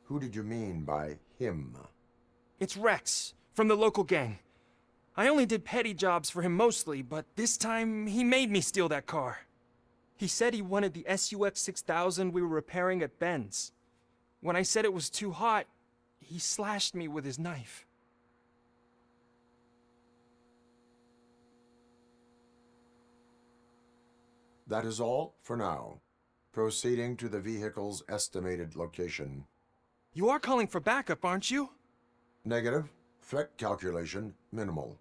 Who did you mean by him?
It's Rex, from the local gang. I only did petty jobs for him mostly, but this time he made me steal that car. He said he wanted the SUX 6000 we were repairing at Ben's. When I said it was too hot, he slashed me with his knife.
That is all for now. Proceeding to the vehicle's estimated location.
You are calling for backup, aren't you?
Negative. Threat calculation minimal.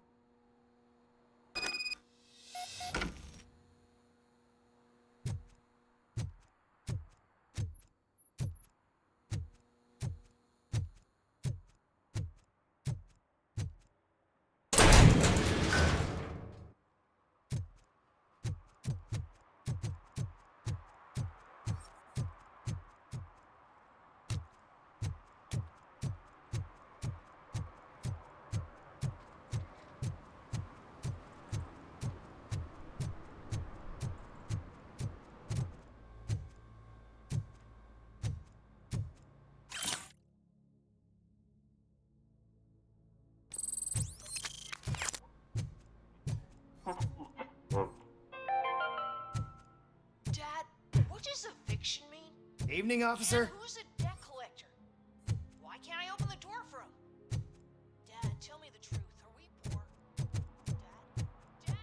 Dad, what does eviction mean?
Evening, officer.
And who's a debt collector? Why can't I open the door for him? Dad, tell me the truth. Are we poor? Dad?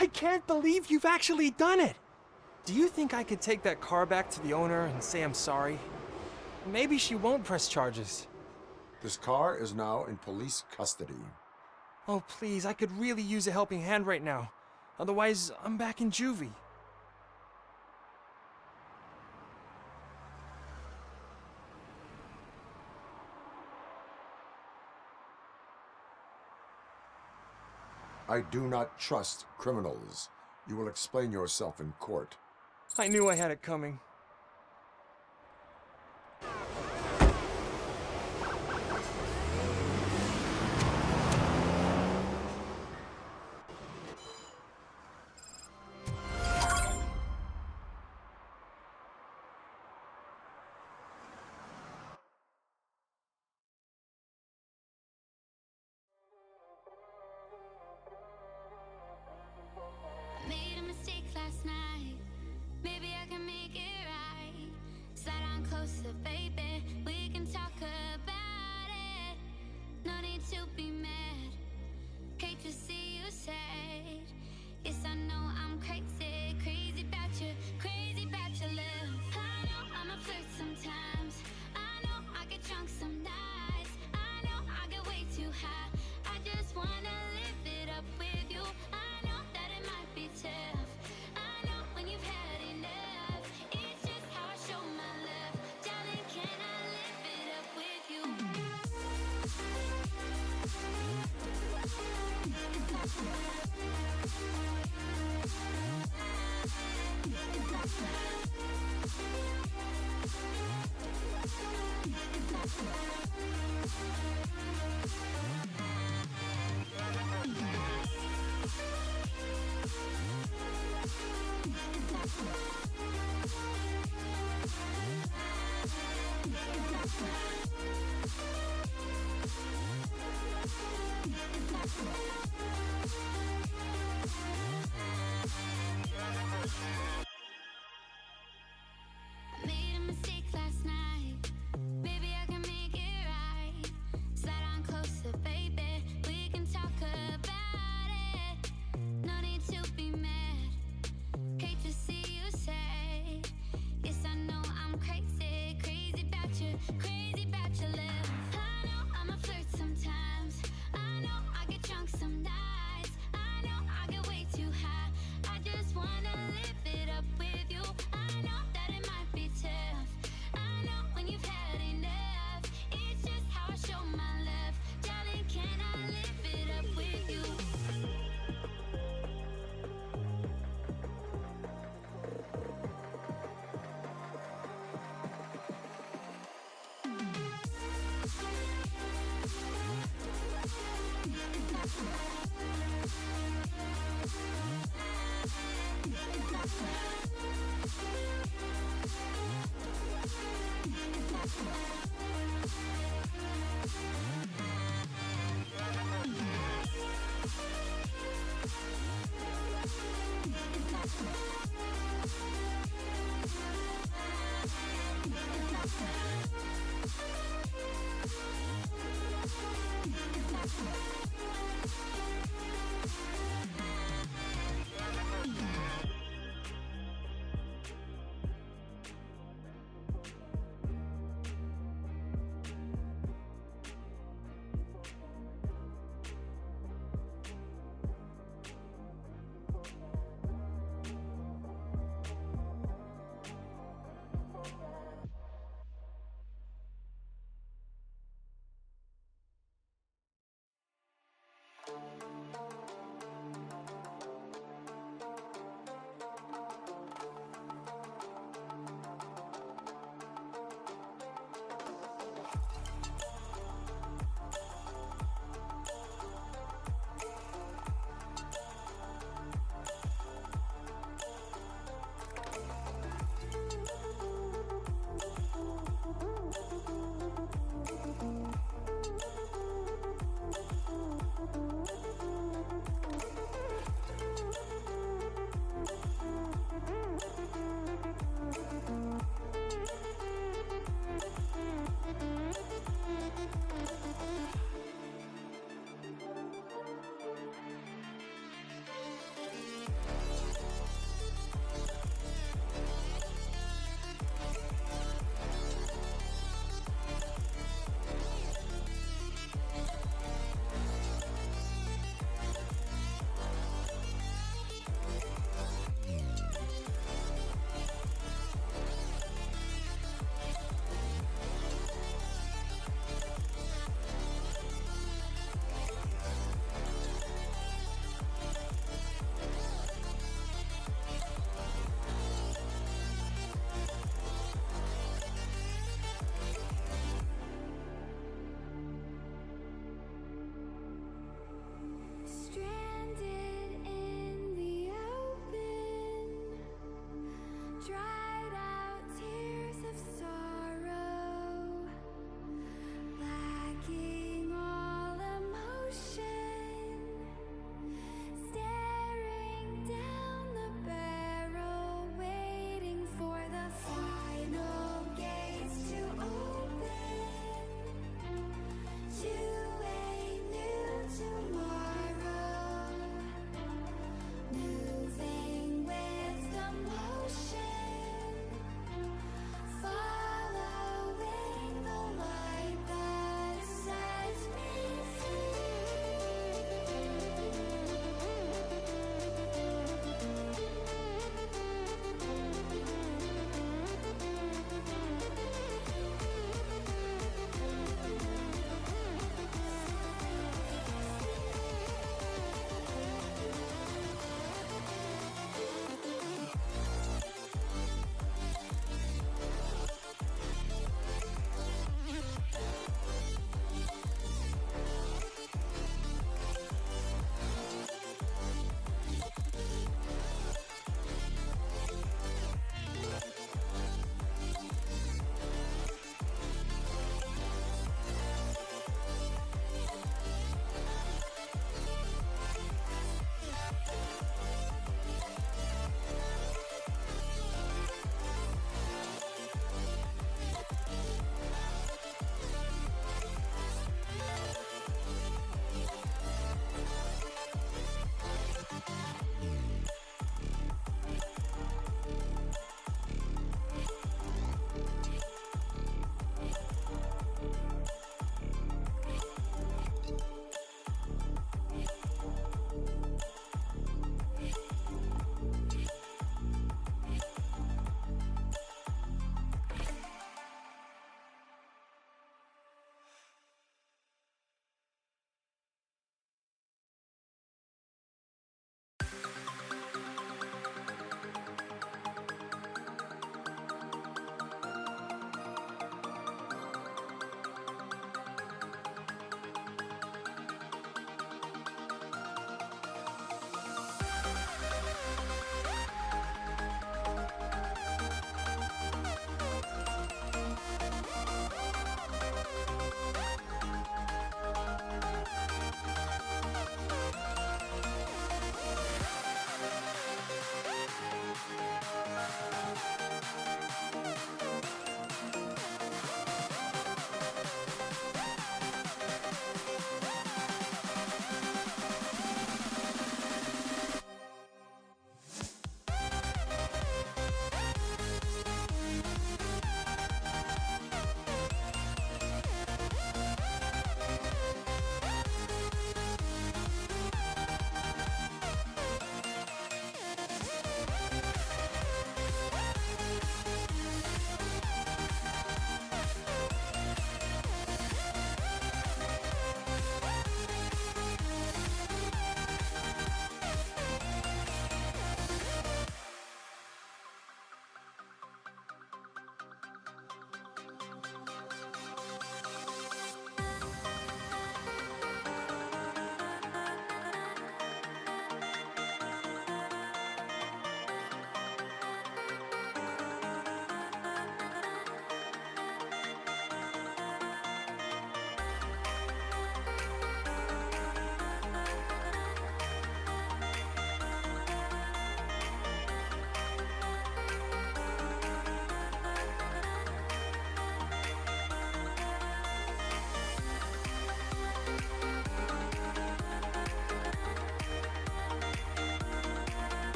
I can't believe you've actually done it! Do you think I could take that car back to the owner and say I'm sorry? Maybe she won't press charges.
This car is now in police custody.
Oh, please, I could really use a helping hand right now. Otherwise, I'm back in juvie.
I do not trust criminals. You will explain yourself in court.
I knew I had it coming.
Made a mistake last night. Maybe I can make it right.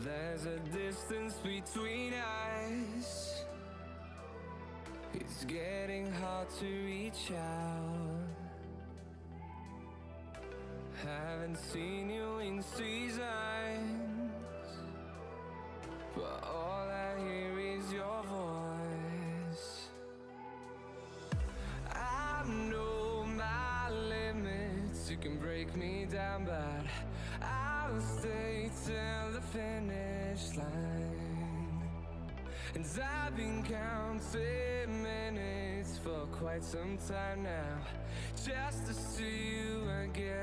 There's a distance between us. It's getting hard to reach out. Haven't seen you in seasons, but all I hear is your voice. I know my limits, you can break me down, but I'll stay till the finish line. And I've been counting minutes for quite some time now, just to see you again.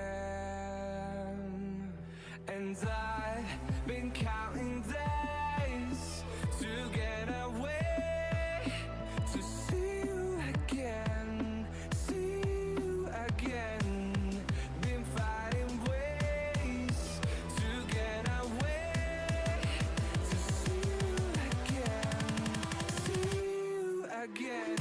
And I've been counting days to get away, to see you again, see you again. Been fighting ways to get away, to see you again, see you again.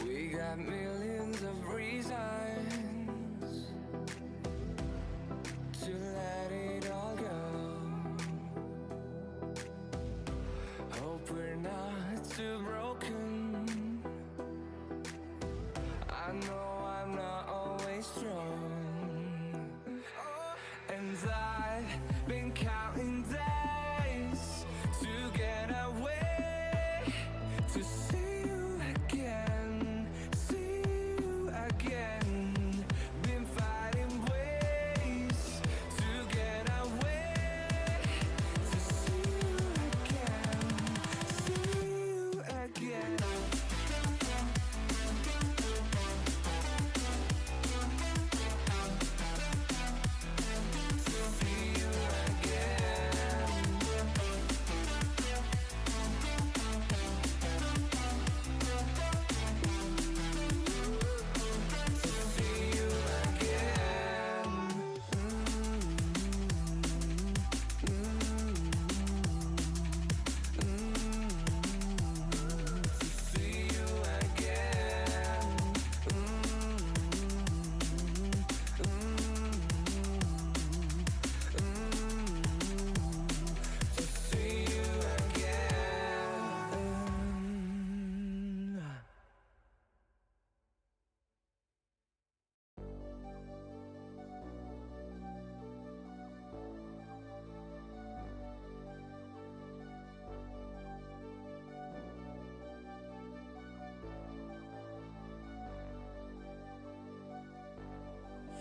We got millions of reasons to let it all go. Hope we're not too broken. I know I'm not always strong. And I've been counting days to get away, to see you again, see you again. Been fighting ways to get away, to see you again, see you again.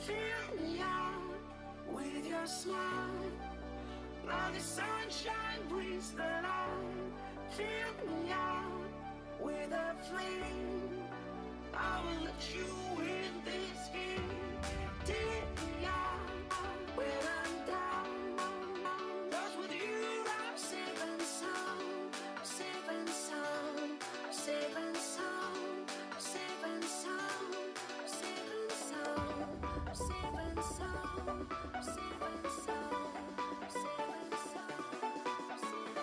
Fill me out with your smile. Now the sunshine brings the light. Fill me out with a flame. I will let you in this game. Take me out when I'm down. 'Cause with you I'm saving some, I'm saving some, I'm saving some, I'm saving some, I'm saving some, I'm saving some, I'm saving some, I'm saving some, I'm saving some.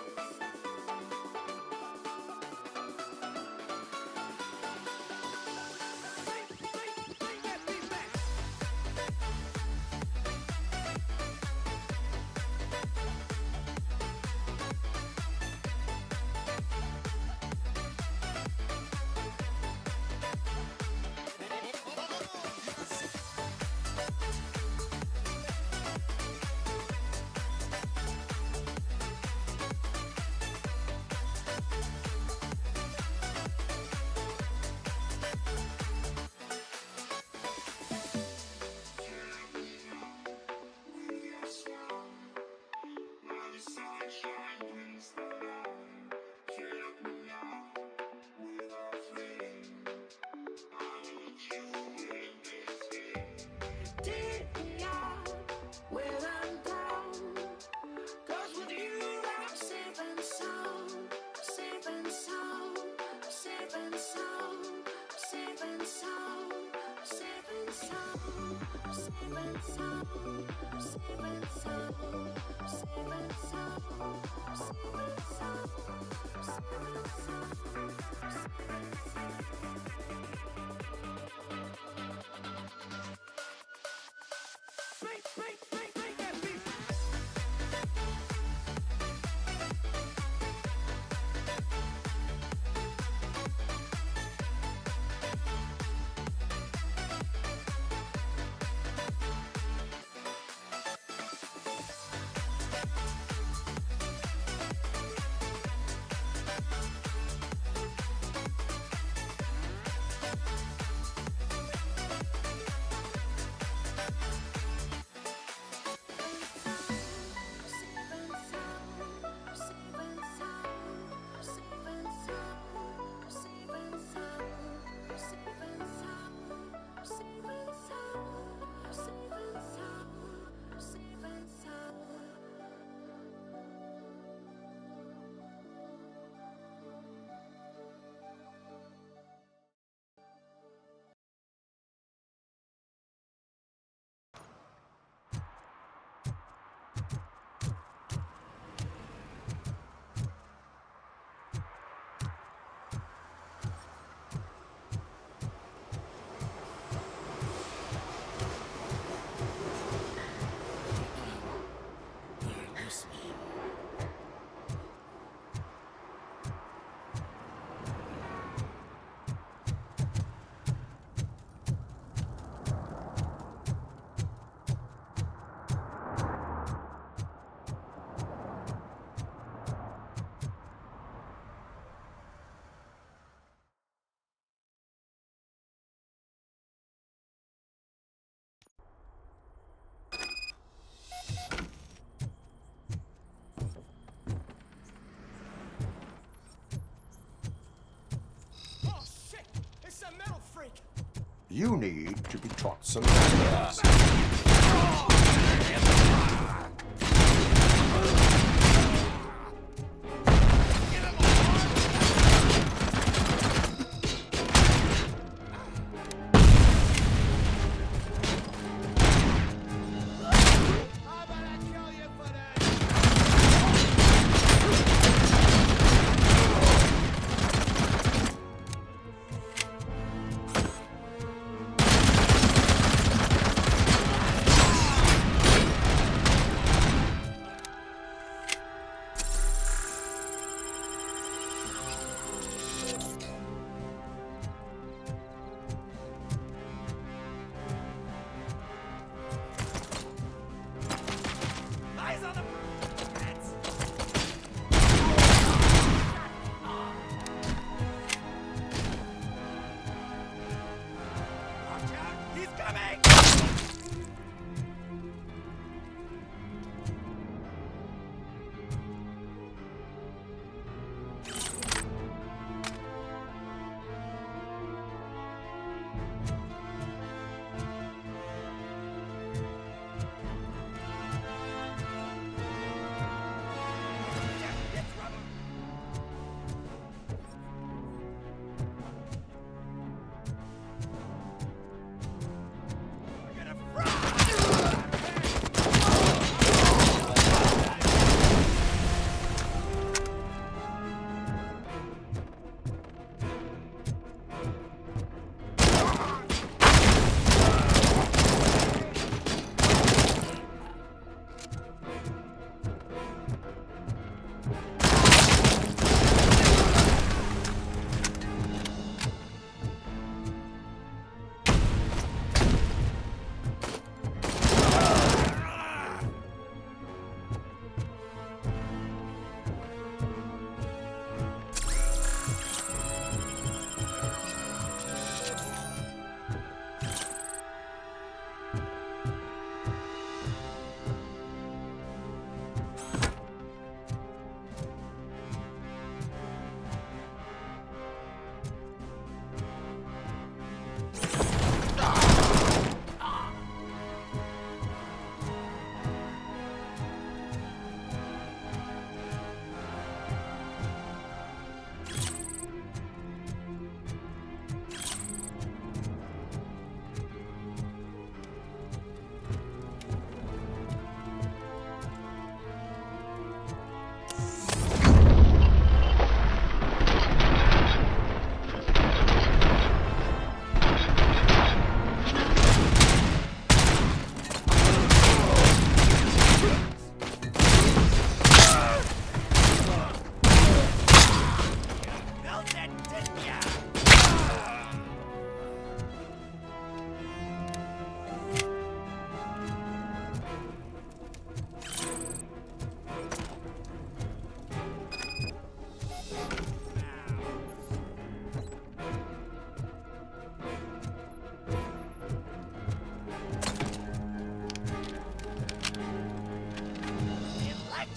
You need to be taught some manners.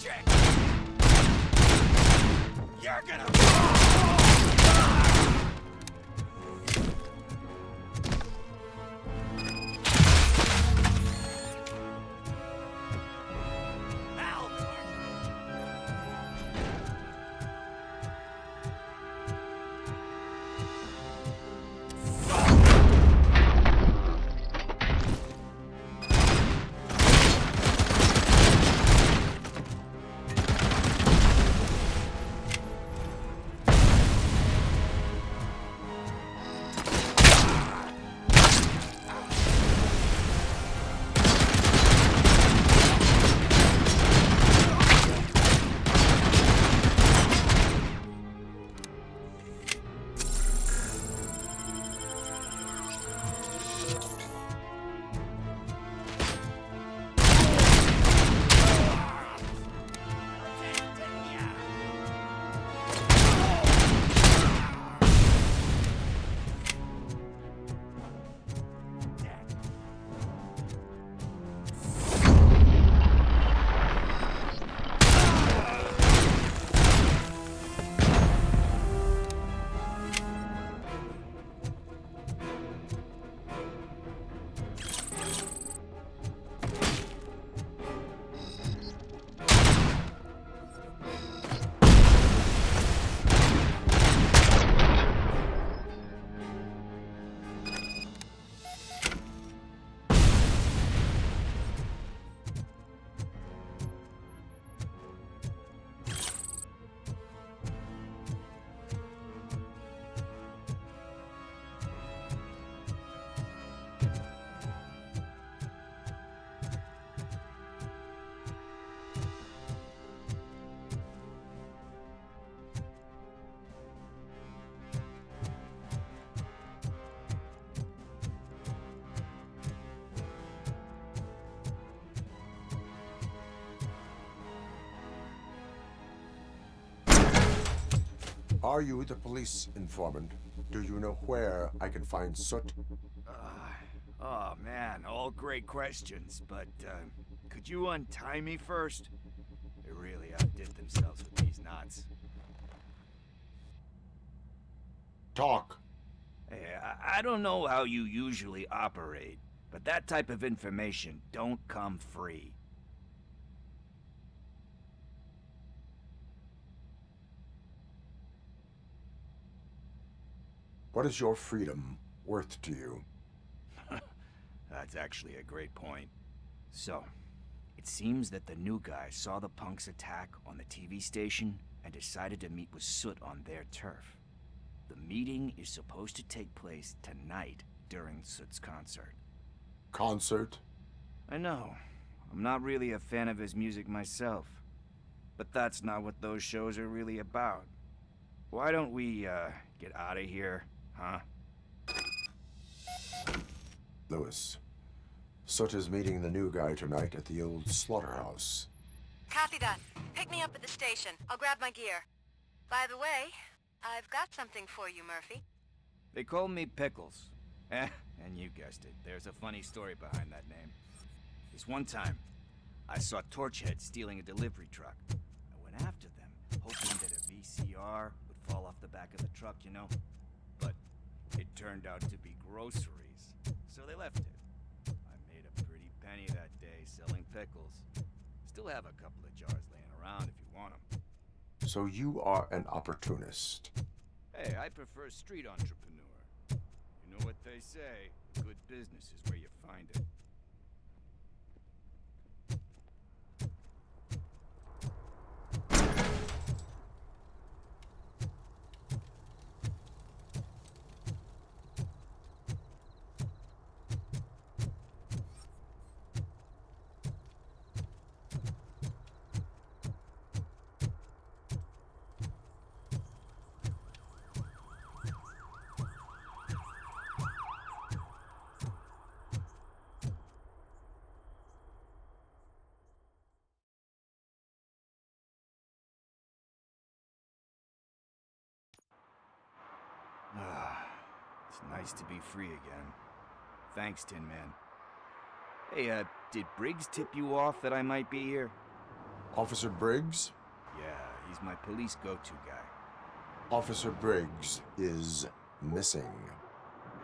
magic! You're gonna...
Are you the police informant? Do you know where I can find Soot?
Oh man, all great questions, but could you untie me first? They really outdid themselves with these knots.
Talk.
Hey, I don't know how you usually operate, but that type of information don't come free.
What is your freedom worth to you?
That's actually a great point. So, it seems that the new guy saw the punks attack on the TV station and decided to meet with Soot on their turf. The meeting is supposed to take place tonight during Soot's concert.
Concert?
I know. I'm not really a fan of his music myself. But that's not what those shows are really about. Why don't we, get out of here, huh?
Lewis, Soot is meeting the new guy tonight at the old slaughterhouse.
Copy that. Pick me up at the station. I'll grab my gear. By the way, I've got something for you, Murphy.
They call me Pickles. And you guessed it, there's a funny story behind that name. This one time, I saw Torchhead stealing a delivery truck. I went after them, hoping that a VCR would fall off the back of the truck, you know? But it turned out to be groceries, so they left it. I made a pretty penny that day selling pickles. Still have a couple of jars laying around if you want them.
So you are an opportunist.
Hey, I prefer street entrepreneur. You know what they say, good business is where you find it. It's nice to be free again. Thanks, Tin Man. Hey, did Briggs tip you off that I might be here?
Officer Briggs?
Yeah, he's my police go-to guy.
Officer Briggs is missing.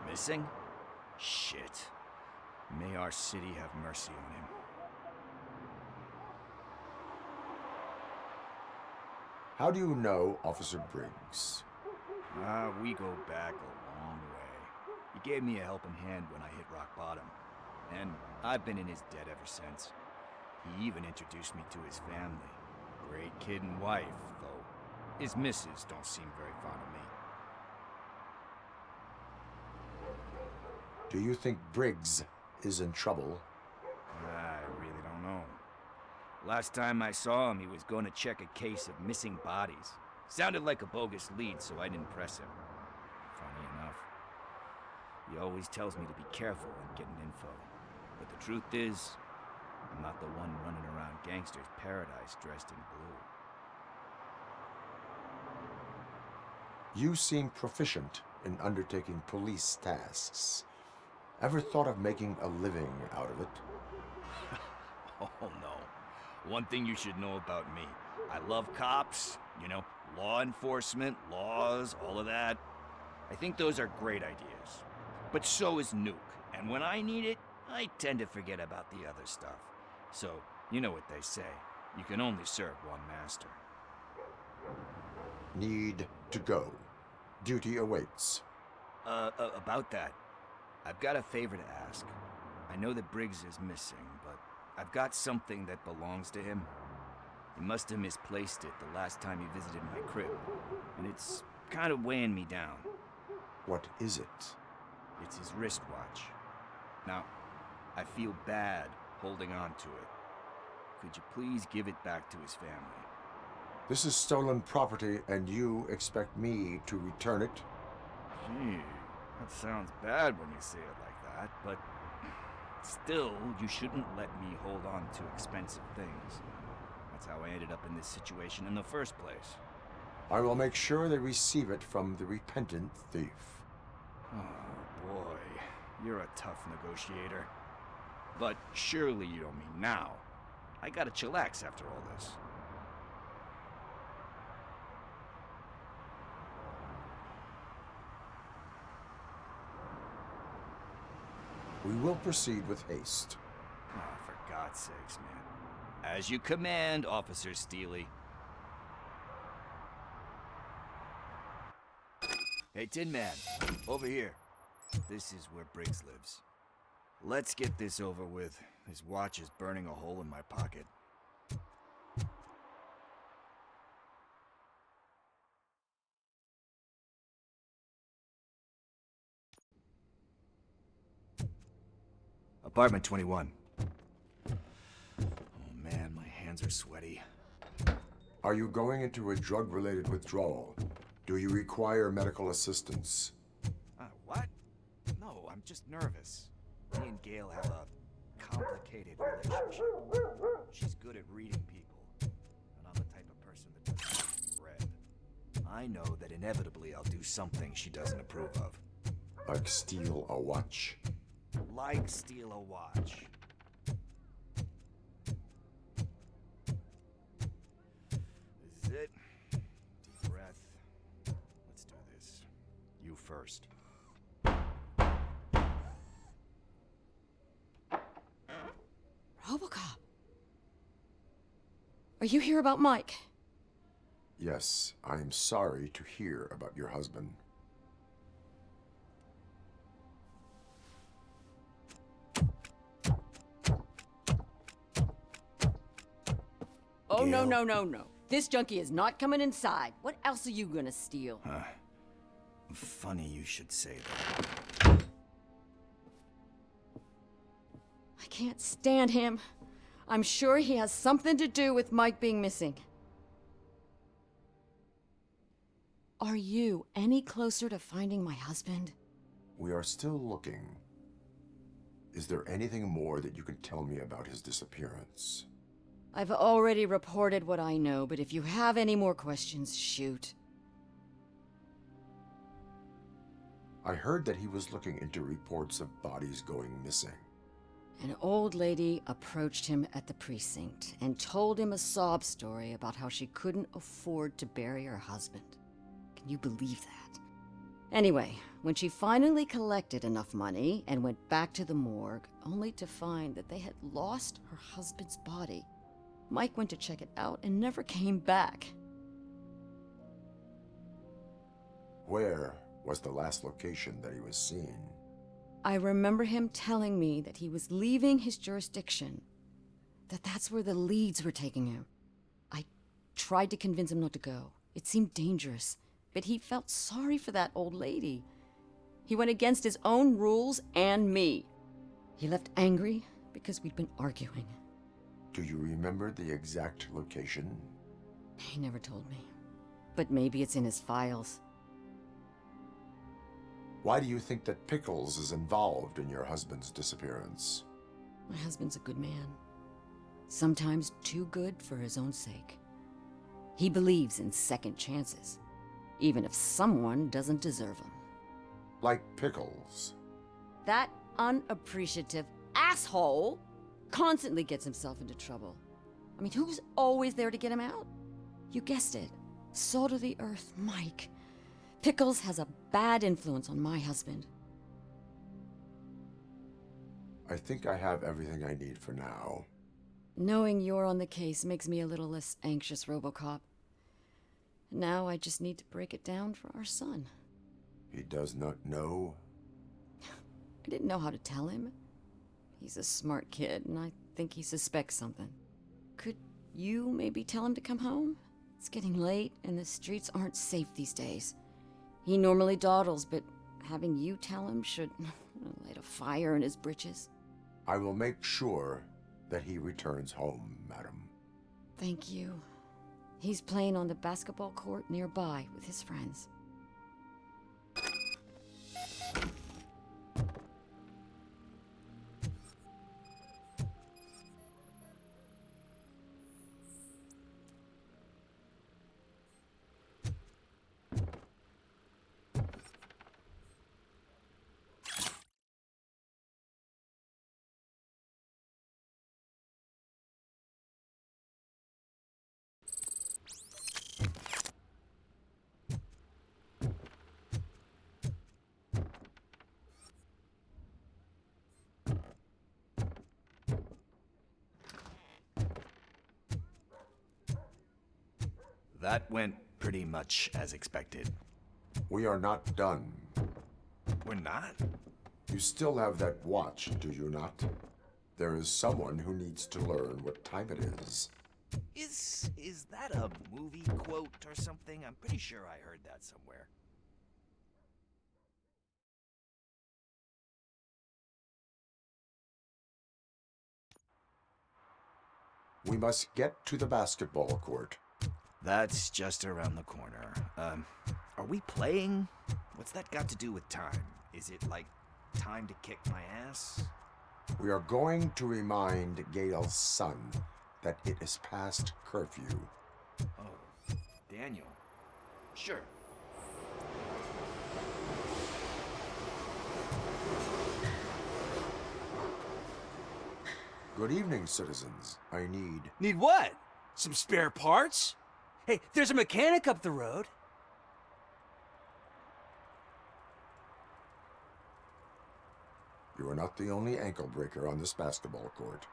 Missing? Shit. May our city have mercy on him.
How do you know Officer Briggs?
We go back a long way. He gave me a helping hand when I hit rock bottom. And I've been in his debt ever since. He even introduced me to his family. Great kid and wife, though his missus don't seem very fond of me.
Do you think Briggs is in trouble?
I really don't know. Last time I saw him, he was going to check a case of missing bodies. Sounded like a bogus lead, so I didn't press him. Funny enough. He always tells me to be careful when getting info. But the truth is, I'm not the one running around gangster's paradise dressed in blue.
You seem proficient in undertaking police tasks. Ever thought of making a living out of it?
Oh no. One thing you should know about me. I love cops, you know, law enforcement, laws, all of that. I think those are great ideas. But so is Nuke. And when I need it, I tend to forget about the other stuff. So, you know what they say. You can only serve one master.
Need to go. Duty awaits.
About that. I've got a favor to ask. I know that Briggs is missing, but I've got something that belongs to him. He must have misplaced it the last time he visited my crib, and it's kind of weighing me down.
What is it?
It's his wristwatch. Now, I feel bad holding on to it. Could you please give it back to his family?
This is stolen property, and you expect me to return it?
Gee, that sounds bad when you say it like that, but still, you shouldn't let me hold on to expensive things. That's how I ended up in this situation in the first place.
I will make sure they receive it from the repentant thief.
Oh boy, you're a tough negotiator. But surely you don't mean now. I gotta chillax after all this.
We will proceed with haste.
Oh, for God's sakes, man. As you command, Officer Steely. Hey, Tin Man, over here. This is where Briggs lives. Let's get this over with. His watch is burning a hole in my pocket. Apartment 21. Oh man, my hands are sweaty.
Are you going into a drug-related withdrawal? Do you require medical assistance?
What? No, I'm just nervous. Me and Gail have a complicated relationship. She's good at reading people, and I'm the type of person that doesn't read. I know that inevitably I'll do something she doesn't approve of.
Like steal a watch?
Like steal a watch. This is it. Deep breath. Let's do this. You first.
RoboCop. Are you here about Mike?
Yes, I am sorry to hear about your husband.
Oh, no, no, no, no. This junkie is not coming inside. What else are you gonna steal?
Funny you should say that.
I can't stand him. I'm sure he has something to do with Mike being missing. Are you any closer to finding my husband?
We are still looking. Is there anything more that you can tell me about his disappearance?
I've already reported what I know, but if you have any more questions, shoot.
I heard that he was looking into reports of bodies going missing.
An old lady approached him at the precinct and told him a sob story about how she couldn't afford to bury her husband. Can you believe that? Anyway, when she finally collected enough money and went back to the morgue, only to find that they had lost her husband's body, Mike went to check it out and never came back.
Where was the last location that he was seen?
I remember him telling me that he was leaving his jurisdiction, that's where the leads were taking him. I tried to convince him not to go. It seemed dangerous, but he felt sorry for that old lady. He went against his own rules and me. He left angry because we'd been arguing.
Do you remember the exact location?
He never told me, but maybe it's in his files.
Why do you think that Pickles is involved in your husband's disappearance?
My husband's a good man. Sometimes too good for his own sake. He believes in second chances, even if someone doesn't deserve them.
Like Pickles.
That unappreciative asshole constantly gets himself into trouble. I mean, who's always there to get him out? You guessed it. Salt of the earth, Mike. Pickles has a bad influence on my husband.
I think I have everything I need for now.
Knowing you're on the case makes me a little less anxious, RoboCop. Now I just need to break it down for our son.
He does not know?
I didn't know how to tell him. He's a smart kid, and I think he suspects something. Could you maybe tell him to come home? It's getting late, and the streets aren't safe these days. He normally dawdles, but having you tell him should light a fire in his britches.
I will make sure that he returns home, madam.
Thank you. He's playing on the basketball court nearby with his friends.
That went pretty much as expected.
We are not done.
We're not?
You still have that watch, do you not? There is someone who needs to learn what time it is.
Is that a movie quote or something? I'm pretty sure I heard that somewhere.
We must get to the basketball court.
That's just around the corner. Are we playing? What's that got to do with time? Is it like time to kick my ass?
We are going to remind Gail's son that it is past curfew.
Oh, Daniel. Sure.
Good evening, citizens. I need...
Need what? Some spare parts? Hey, there's a mechanic up the road.
You are not the only ankle breaker on this basketball court.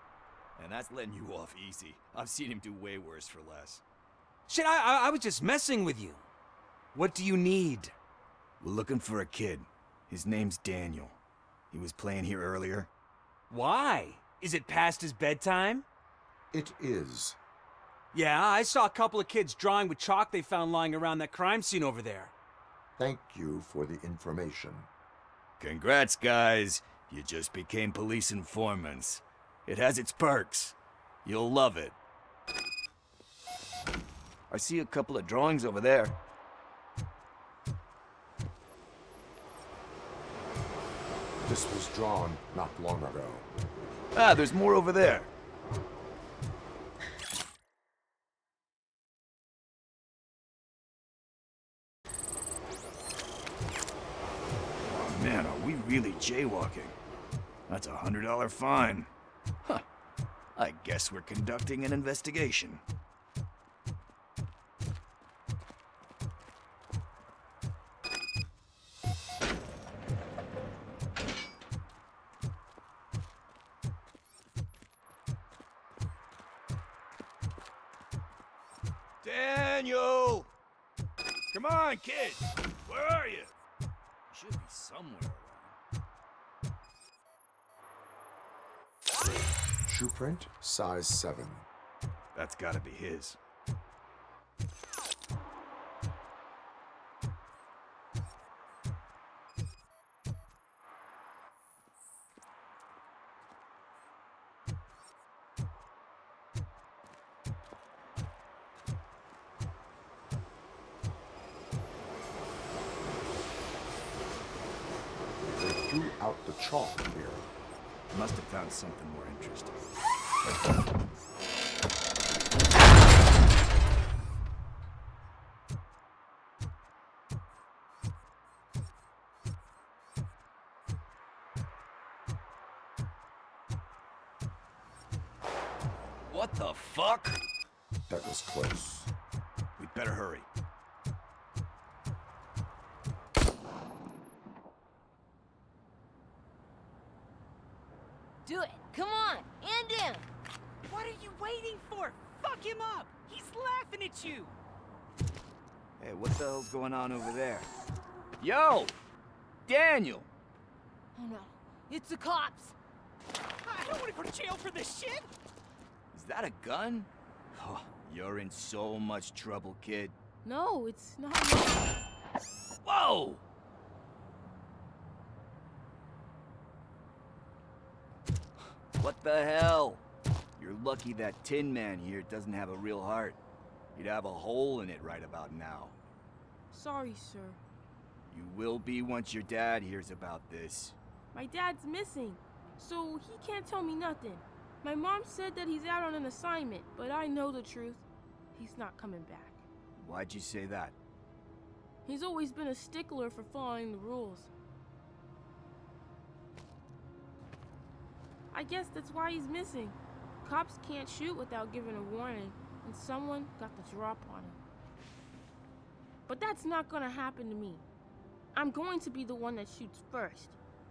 And that's letting you off easy. I've seen him do way worse for less.
Shit, I was just messing with you. What do you need?
We're looking for a kid. His name's Daniel. He was playing here earlier.
Why? Is it past his bedtime?
It is.
Yeah, I saw a couple of kids drawing with chalk they found lying around that crime scene over there.
Thank you for the information.
Congrats, guys. You just became police informants. It has its perks. You'll love it. I see a couple of drawings over there.
This was drawn not long ago.
Ah, there's more over there. Oh, man, are we really jaywalking? That's $100 fine. Huh. I guess we're conducting an investigation. Daniel! Come on, kid! Where are you? You should be somewhere around.
Shoe print, size 7.
That's gotta be his.
They threw out the chalk here.
Must have found something more interesting. What the fuck?
That was close.
We'd better hurry.
Do it. Come on. End him.
What are you waiting for? Fuck him up! He's laughing at you!
Hey, what the hell's going on over there? Yo! Daniel!
Oh no. It's the cops.
I don't want to go to jail for this shit!
Is that a gun? Oh, you're in so much trouble, kid.
No, it's not.
Whoa! What the hell? You're lucky that Tin Man here doesn't have a real heart. You'd have a hole in it right about now.
Sorry, sir.
You will be once your dad hears about this.
My dad's missing, so he can't tell me nothing. My mom said that he's out on an assignment, but I know the truth. He's not coming back.
Why'd you say that?
He's always been a stickler for following the rules. I guess that's why he's missing. Cops can't shoot without giving a warning, and someone got the drop on him. But that's not gonna happen to me. I'm going to be the one that shoots first.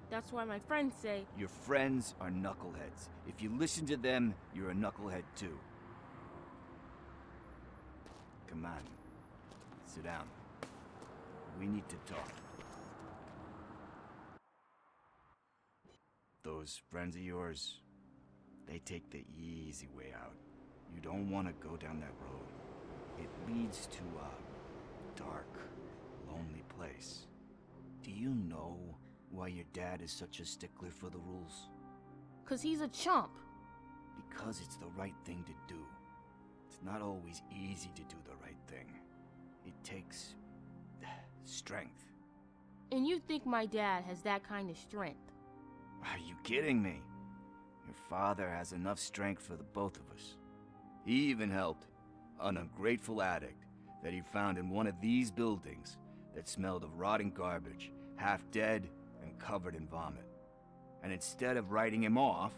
That's why my friends say...
Your friends are knuckleheads. If you listen to them, you're a knucklehead too. Come on. Sit down. We need to talk. Those friends of yours, they take the easy way out. You don't want to go down that road. It leads to a dark, lonely place. Do you know why your dad is such a stickler for the rules?
'Cause he's a chump.
Because it's the right thing to do. It's not always easy to do the right thing. It takes strength.
And you think my dad has that kind of strength?
Are you kidding me? Your father has enough strength for the both of us. He even helped an ungrateful addict that he found in one of these buildings that smelled of rotting garbage, half dead and covered in vomit. And instead of writing him off,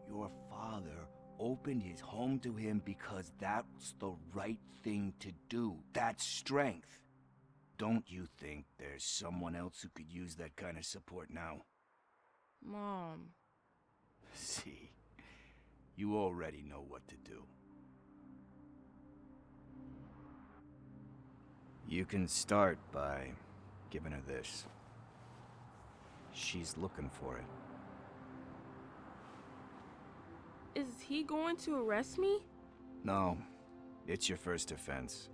your father opened his home to him because that was the right thing to do. That's strength. Don't you think there's someone else who could use that kind of support now?
Mom.
See, you already know what to do. You can start by giving her this. She's looking for it.
Is he going to arrest me?
No, it's your first offense.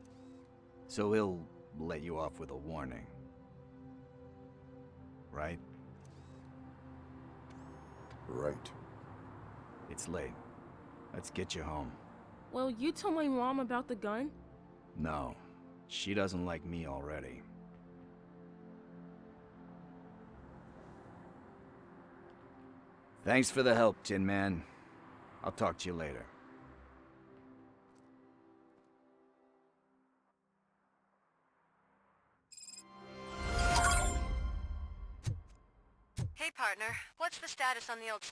So he'll let you off with a warning. Right?
Right.
It's late. Let's get you home.
Well, you told my mom about the gun?
No, she doesn't like me already. Thanks for the help, Tin Man. I'll talk to you later.
Hey, partner. What's the status on the old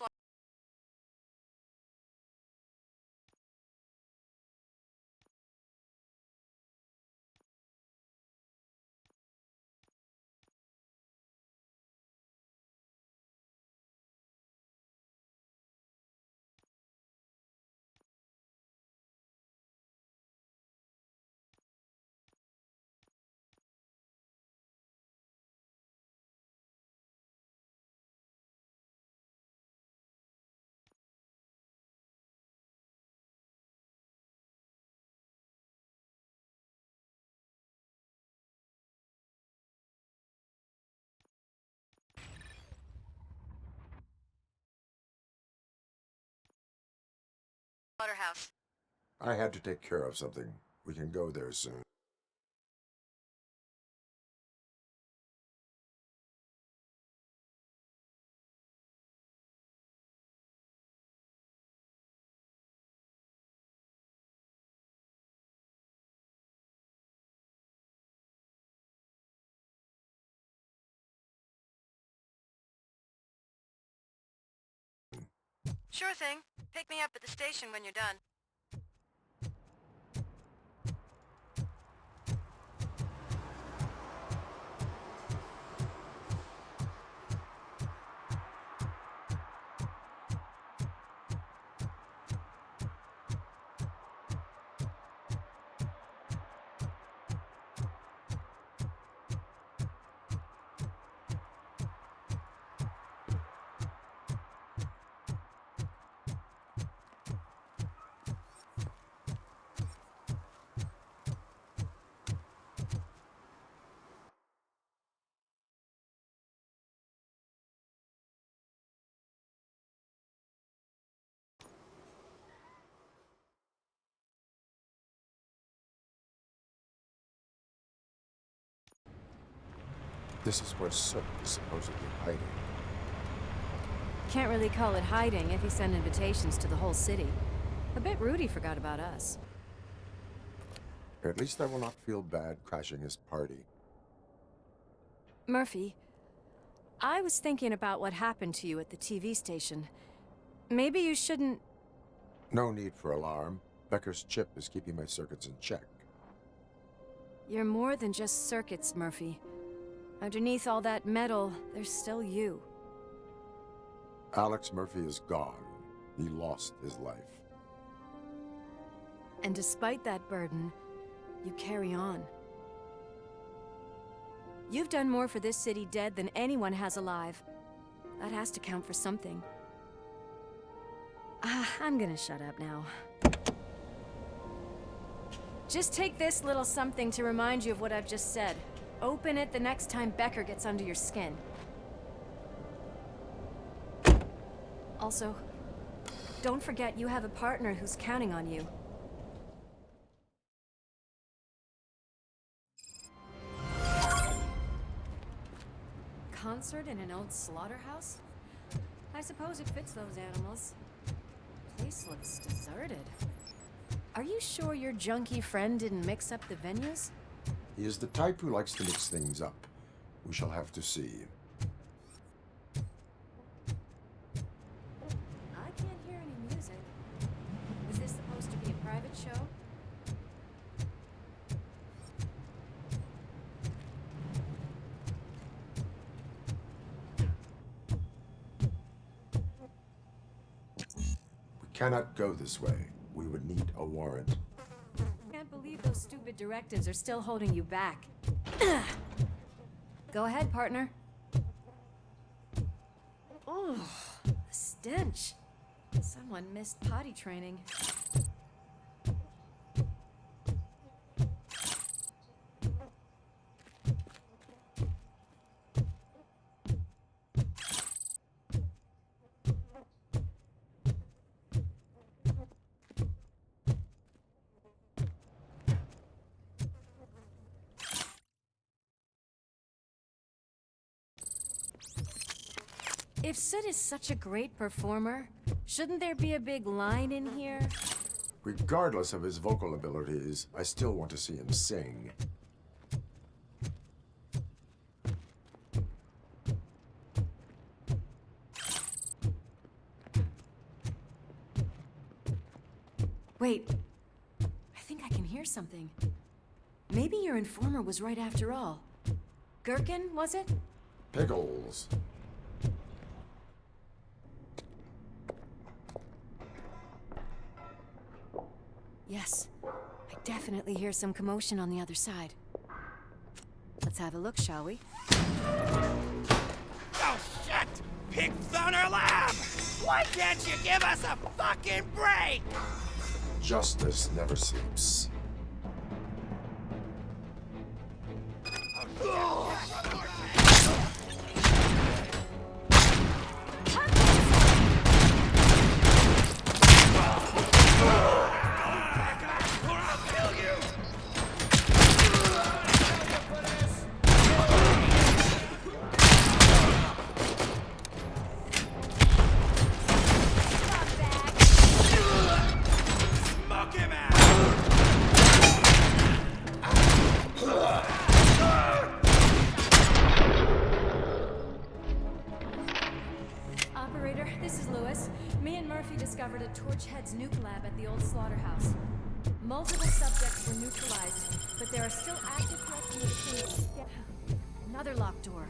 slaughterhouse.
I had to take care of something. We can go there soon.
Sure thing. Pick me up at the station when you're done.
This is where Soot is supposedly hiding.
Can't really call it hiding if he sent invitations to the whole city. A bit rude he forgot about us.
At least I will not feel bad crashing his party.
Murphy, I was thinking about what happened to you at the TV station. Maybe you shouldn't...
No need for alarm. Becker's chip is keeping my circuits in check.
You're more than just circuits, Murphy. Underneath all that metal, there's still you.
Alex Murphy is gone. He lost his life.
And despite that burden, you carry on. You've done more for this city dead than anyone has alive. That has to count for something. I'm gonna shut up now. Just take this little something to remind you of what I've just said. Open it the next time Becker gets under your skin. Also, don't forget you have a partner who's counting on you. Concert in an old slaughterhouse? I suppose it fits those animals. Place looks deserted. Are you sure your junkie friend didn't mix up the venues?
He is the type who likes to mix things up. We shall have to see.
I can't hear any music. Is this supposed to be a private show?
We cannot go this way. We would need a warrant.
Can't believe those stupid directives are still holding you back. Go ahead, partner. Oh, the stench. Someone missed potty training. If Sid is such a great performer, shouldn't there be a big line in here?
Regardless of his vocal abilities, I still want to see him sing.
Wait, I think I can hear something. Maybe your informer was right after all. Gherkin, was it?
Pickles.
Yes, I definitely hear some commotion on the other side. Let's have a look, shall we?
Oh, shit! Pigs on our lab! Why can't you give us a fucking break?
Justice never sleeps.
America's nuke lab at the old slaughterhouse. Multiple subjects were neutralized, but there are still active threats in the vicinity. Another locked door.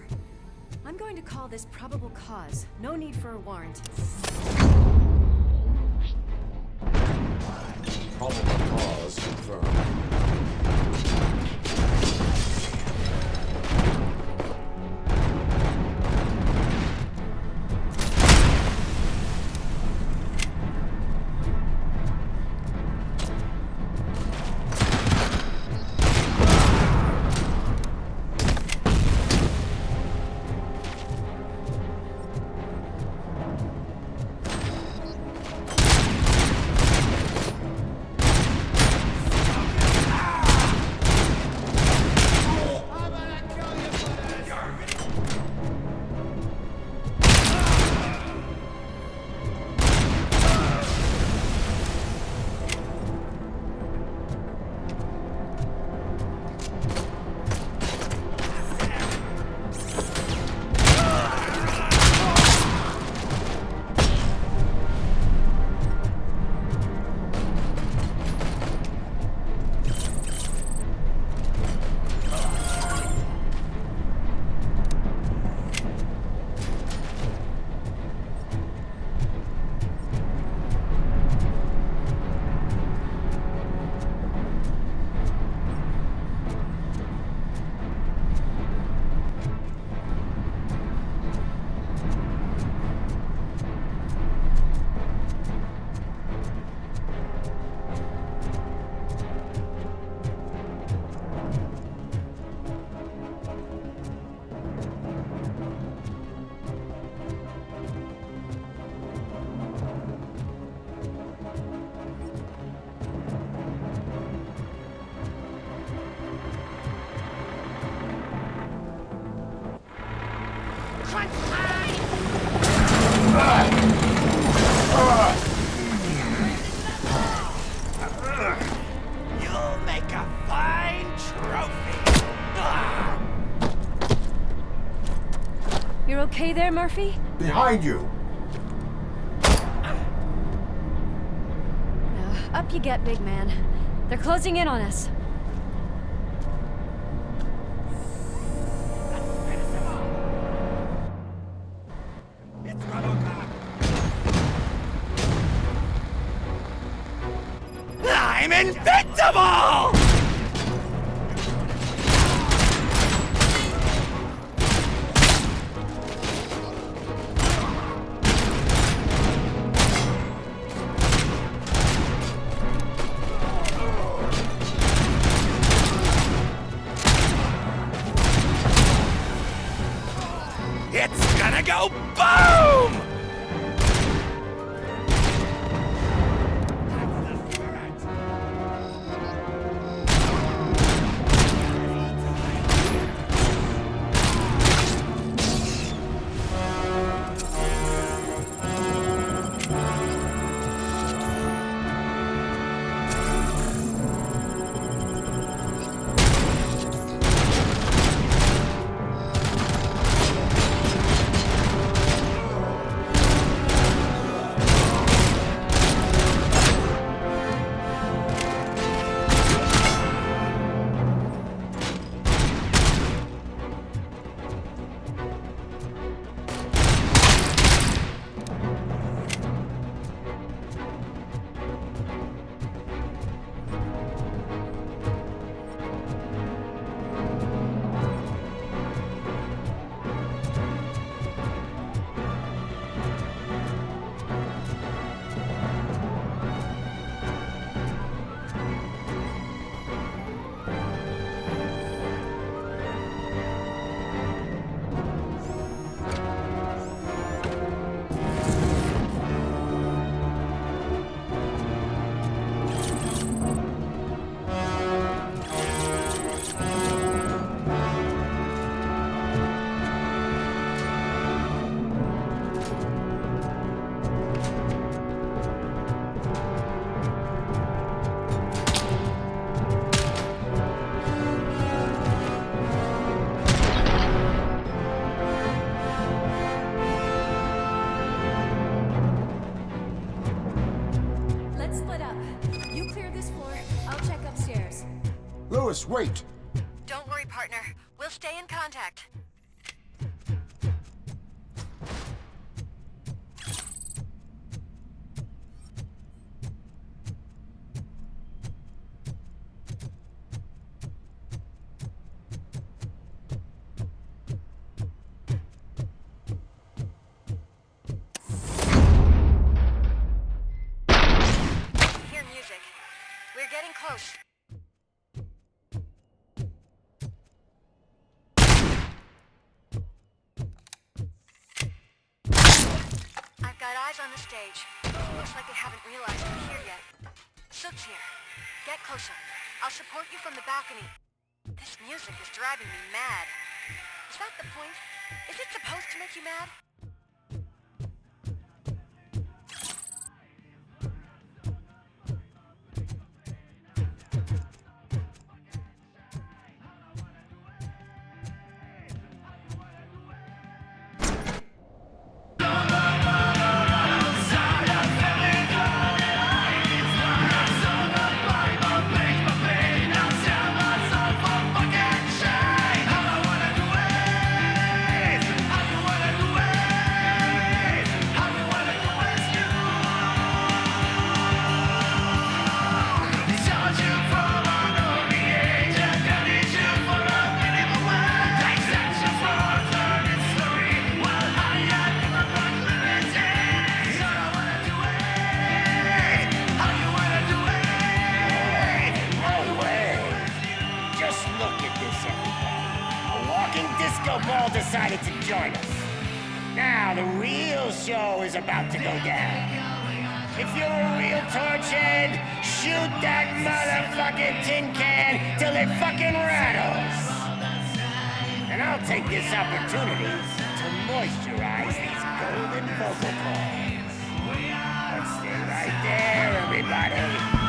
I'm going to call this probable cause. No need for a warrant.
Probable cause confirmed.
You'll make a fine trophy.
You're okay there, Murphy?
Behind you!
Now, up you get, big man. They're closing in on us.
It's RoboCop. I'm invincible! It's gonna go boom! That's the spirit!
Let's split up. You clear this floor, I'll check upstairs.
Lewis, wait!
Don't worry, partner. We'll stay in contact. Hear music. We're getting close. I've got eyes on the stage. Looks like they haven't realized we're here yet. Sook's here. Get closer. I'll support you from the balcony. This music is driving me mad. Is that the point? Is it supposed to make you mad?
Just look at this, everybody. A walking disco ball decided to join us. Now the real show is about to go down. If you're a real torchhead, shoot that motherfucking tin can till it fucking rattles. And I'll take this opportunity to moisturize these golden vocal cords. Let's stay right there, everybody.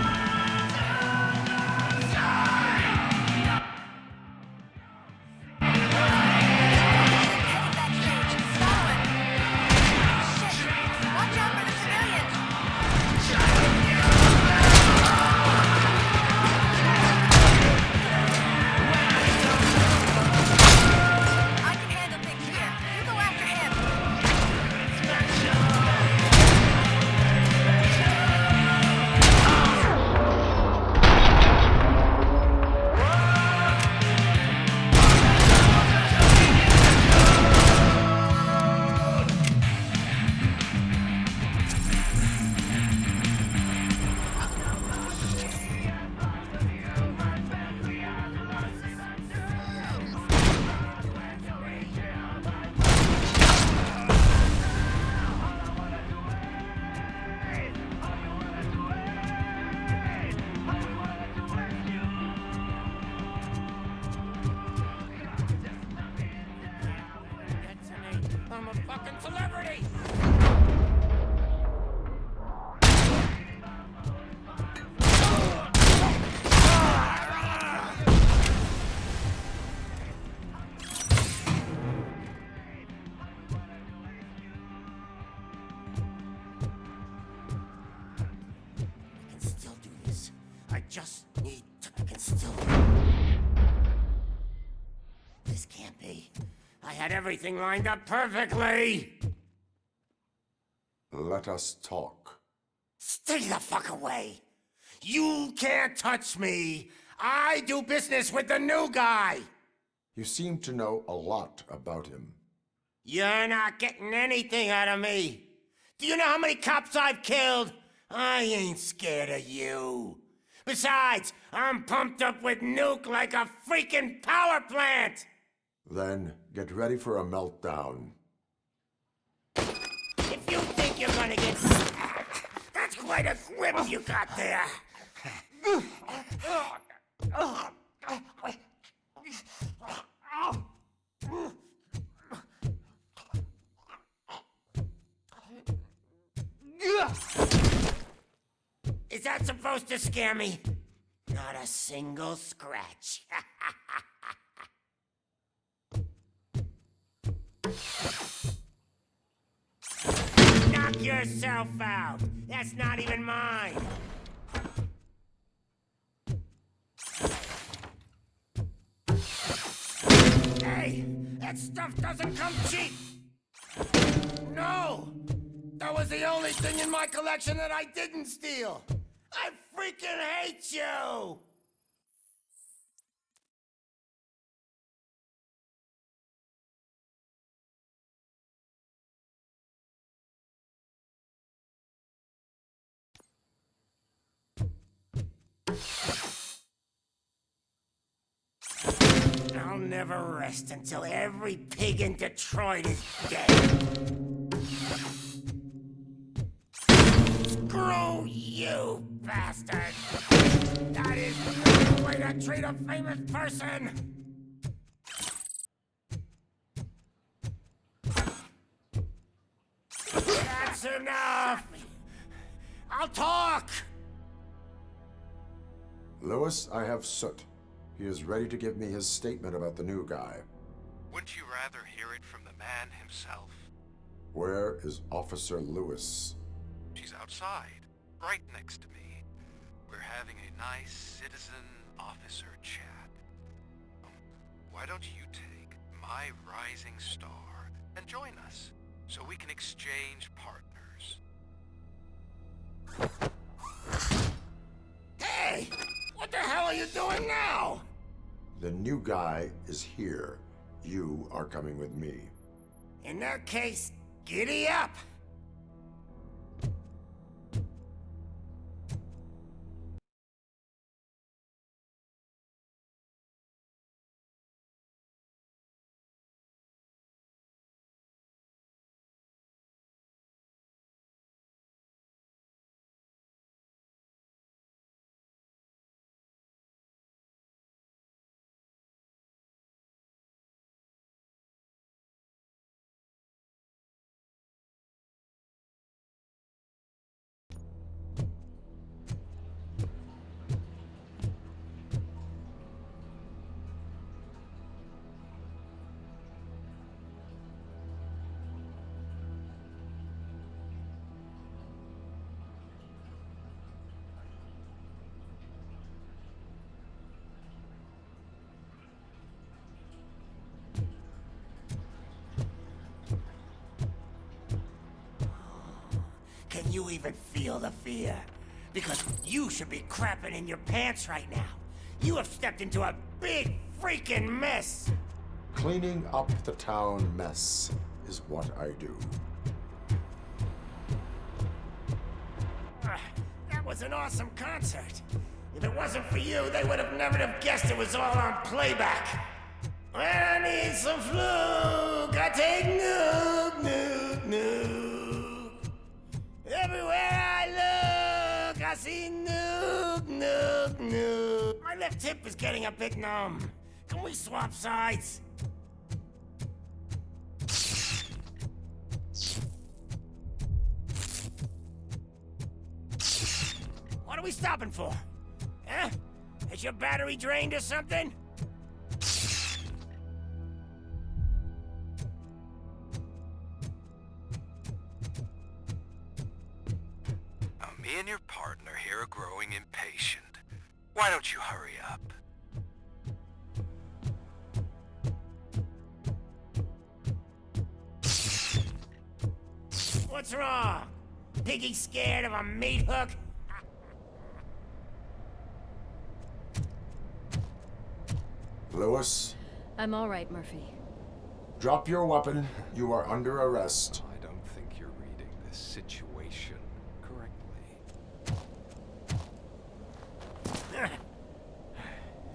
I'm a fucking celebrity! I can still do this. I just need to... I can still... This can't be. I had everything lined up perfectly!
Let us talk.
Stay the fuck away! You can't touch me! I do business with the new guy!
You seem to know a lot about him.
You're not getting anything out of me! Do you know how many cops I've killed? I ain't scared of you. Besides, I'm pumped up with nuke like a freaking power plant!
Then get ready for a meltdown.
If you think you're gonna get... That's quite a grip you got there! Is that supposed to scare me? Not a single scratch. Knock yourself out. That's not even mine. Hey, that stuff doesn't come cheap. No, that was the only thing in my collection that I didn't steal. I freaking hate you. I'll never rest until every pig in Detroit is dead. Screw you, bastard! That is not the way to treat a famous person! That's enough! I'll talk!
Lewis, I have Soot. He is ready to give me his statement about the new guy.
Wouldn't you rather hear it from the man himself?
Where is Officer Lewis?
She's outside, right next to me. We're having a nice citizen-officer chat. Why don't you take my rising star and join us, so we can exchange partners?
Hey! What the hell are you doing now?
The new guy is here. You are coming with me.
In that case, giddy up! Can you even feel the fear? Because you should be crapping in your pants right now. You have stepped into a big freaking mess.
Cleaning up the town mess is what I do.
That was an awesome concert. If it wasn't for you, they would have never have guessed it was all on playback. When I need some fluke, I take Nuke, Nuke, Nuke. Everywhere I look, I see Nuke, Nuke, Nuke. My left hip is getting a bit numb. Can we swap sides? What are we stopping for? Huh? Is your battery drained or something?
Me and your partner here are growing impatient. Why don't you hurry up?
What's wrong? Piggy scared of a meat hook?
Lewis?
I'm all right, Murphy.
Drop your weapon. You are under arrest.
I don't think you're reading this situation correctly.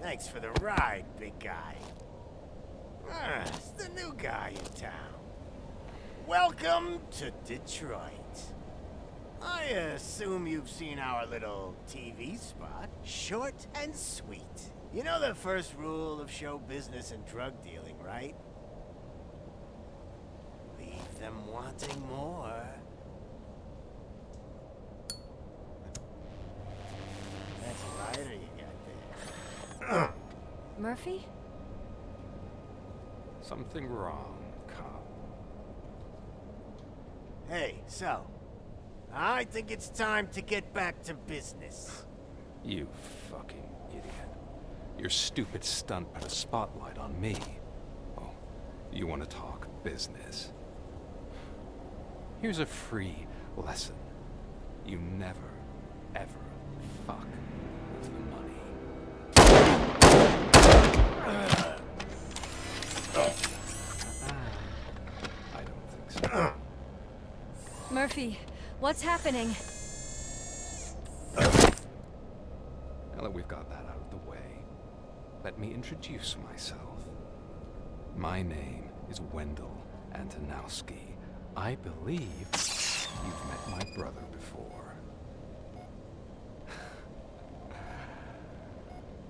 Thanks for the ride, big guy. It's the new guy in town. Welcome to Detroit. I assume you've seen our little TV spot. Short and sweet. You know the first rule of show business and drug dealing, right? Leave them wanting more. That's a lighter you got there.
Murphy?
Something wrong, cop.
Hey, so, I think it's time to get back to business.
You fucking idiot. Your stupid stunt put a spotlight on me. Oh, you want to talk business? Here's a free lesson. You never, ever fuck with the money. I don't think so.
Murphy, what's happening?
Now that we've got that out of the way, let me introduce myself. My name is Wendell Antonowski. I believe you've met my brother before.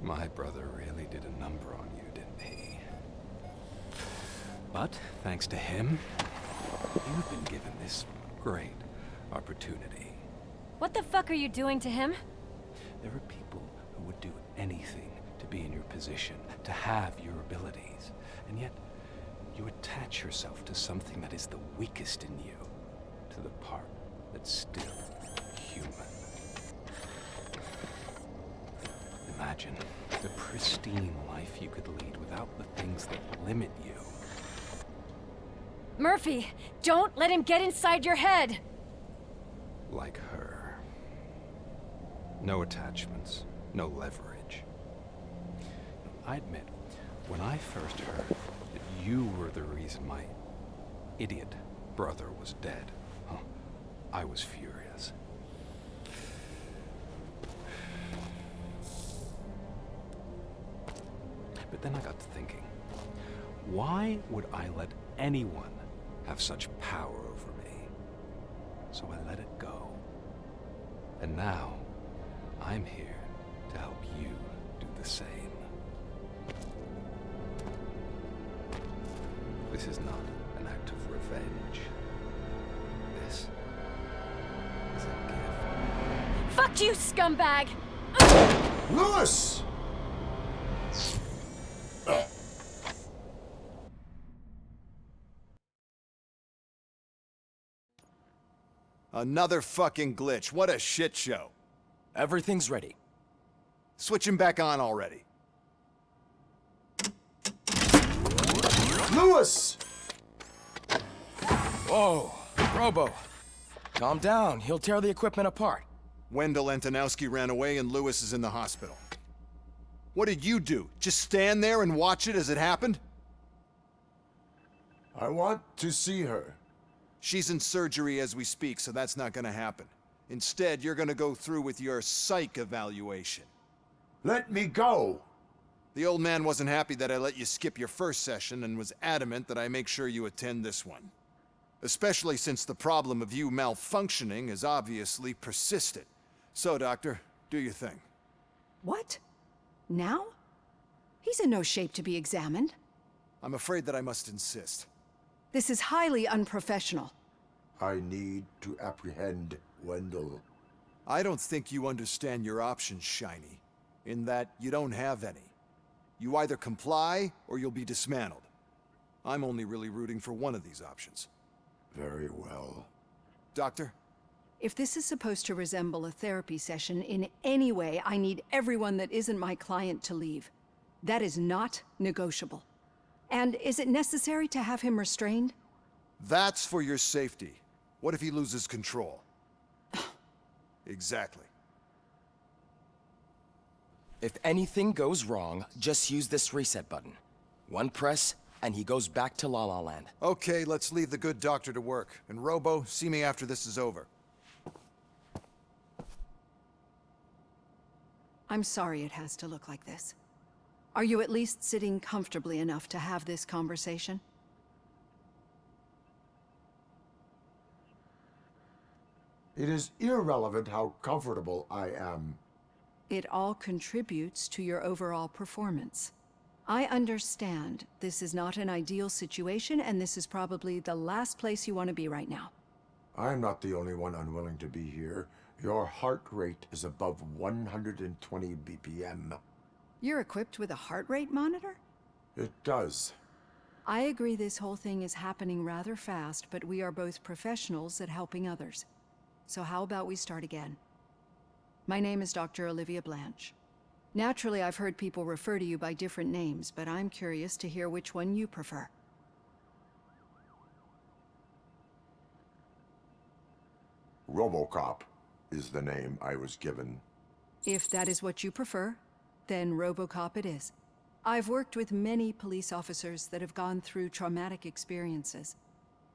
My brother really did a number on you, didn't he? But thanks to him, you've been given this great opportunity.
What the fuck are you doing to him?
There are people who would do anything to be in your position, to have your abilities, and yet you attach yourself to something that is the weakest in you, to the part that's still human. Imagine the pristine life you could lead without the things that limit you.
Murphy, don't let him get inside your head!
Like her. No attachments, no leverage. I admit, when I first heard that you were the reason my idiot brother was dead, I was furious. But then I got to thinking, why would I let anyone have such power over me? So I let it go. And now, I'm here to help you do the same. This is not an act of revenge. This is a gift.
Fuck you, scumbag!
Lewis!
Another fucking glitch. What a shit show.
Everything's ready.
Switch him back on already.
Lewis!
Whoa, Robo. Calm down. He'll tear the equipment apart.
Wendell Antonowski ran away and Lewis is in the hospital. What did you do? Just stand there and watch it as it happened?
I want to see her.
She's in surgery as we speak, so that's not gonna happen. Instead, you're gonna go through with your psych evaluation.
Let me go!
The old man wasn't happy that I let you skip your first session and was adamant that I make sure you attend this one. Especially since the problem of you malfunctioning is obviously persistent. So, Doctor, do your thing.
What? Now? He's in no shape to be examined.
I'm afraid that I must insist.
This is highly unprofessional.
I need to apprehend Wendell.
I don't think you understand your options, Shiny. In that you don't have any. You either comply or you'll be dismantled. I'm only really rooting for one of these options.
Very well.
Doctor?
If this is supposed to resemble a therapy session in any way, I need everyone that isn't my client to leave. That is not negotiable. And is it necessary to have him restrained?
That's for your safety. What if he loses control? Exactly.
If anything goes wrong, just use this reset button. One press, and he goes back to La La Land.
Okay, let's leave the good doctor to work. And Robo, see me after this is over.
I'm sorry it has to look like this. Are you at least sitting comfortably enough to have this conversation?
It is irrelevant how comfortable I am.
It all contributes to your overall performance. I understand this is not an ideal situation, and this is probably the last place you want to be right now.
I'm not the only one unwilling to be here. Your heart rate is above 120 BPM.
You're equipped with a heart rate monitor?
It does.
I agree this whole thing is happening rather fast, but we are both professionals at helping others. so how about we start again? My name is Dr. Olivia Blanche. Naturally, I've heard people refer to you by different names, but I'm curious to hear which one you prefer.
RoboCop is the name I was given.
If that is what you prefer, then RoboCop it is. I've worked with many police officers that have gone through traumatic experiences,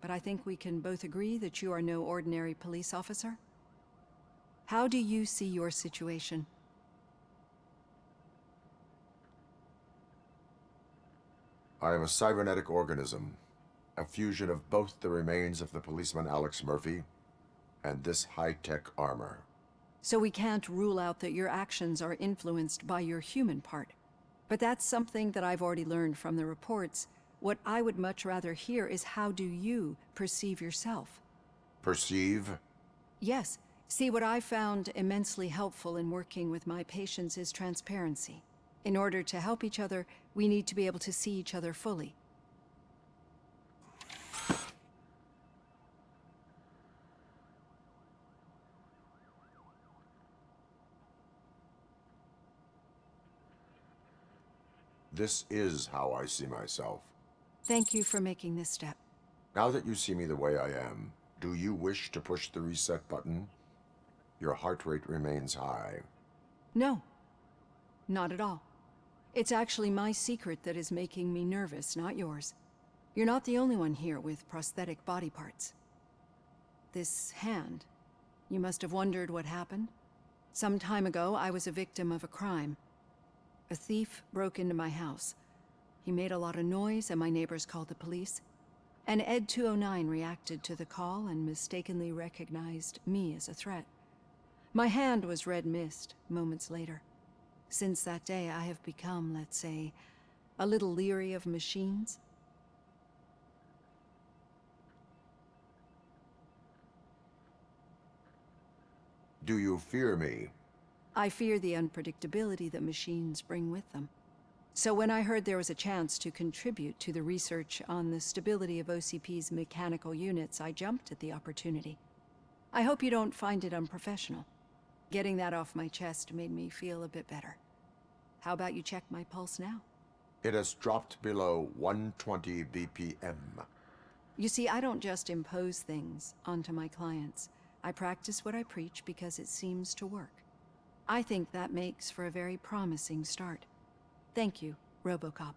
but I think we can both agree that you are no ordinary police officer. How do you see your situation?
I am a cybernetic organism, a fusion of both the remains of the policeman Alex Murphy and this high-tech armor.
So we can't rule out that your actions are influenced by your human part. But that's something that I've already learned from the reports. What I would much rather hear is how do you perceive yourself?
Perceive?
Yes. See, what I found immensely helpful in working with my patients is transparency. In order to help each other, we need to be able to see each other fully.
This is how I see myself.
Thank you for making this step.
Now that you see me the way I am, do you wish to push the reset button? Your heart rate remains high.
No, not at all. It's actually my secret that is making me nervous, not yours. You're not the only one here with prosthetic body parts. This hand, you must have wondered what happened. Some time ago, I was a victim of a crime. A thief broke into my house. He made a lot of noise and my neighbors called the police. And Ed 209 reacted to the call and mistakenly recognized me as a threat. My hand was red mist moments later. Since that day, I have become, let's say, a little leery of machines.
Do you fear me?
I fear the unpredictability that machines bring with them. So when I heard there was a chance to contribute to the research on the stability of OCP's mechanical units, I jumped at the opportunity. I hope you don't find it unprofessional. Getting that off my chest made me feel a bit better. How about you check my pulse now?
It has dropped below 120 BPM.
You see, I don't just impose things onto my clients. I practice what I preach because it seems to work. I think that makes for a very promising start. Thank you, RoboCop.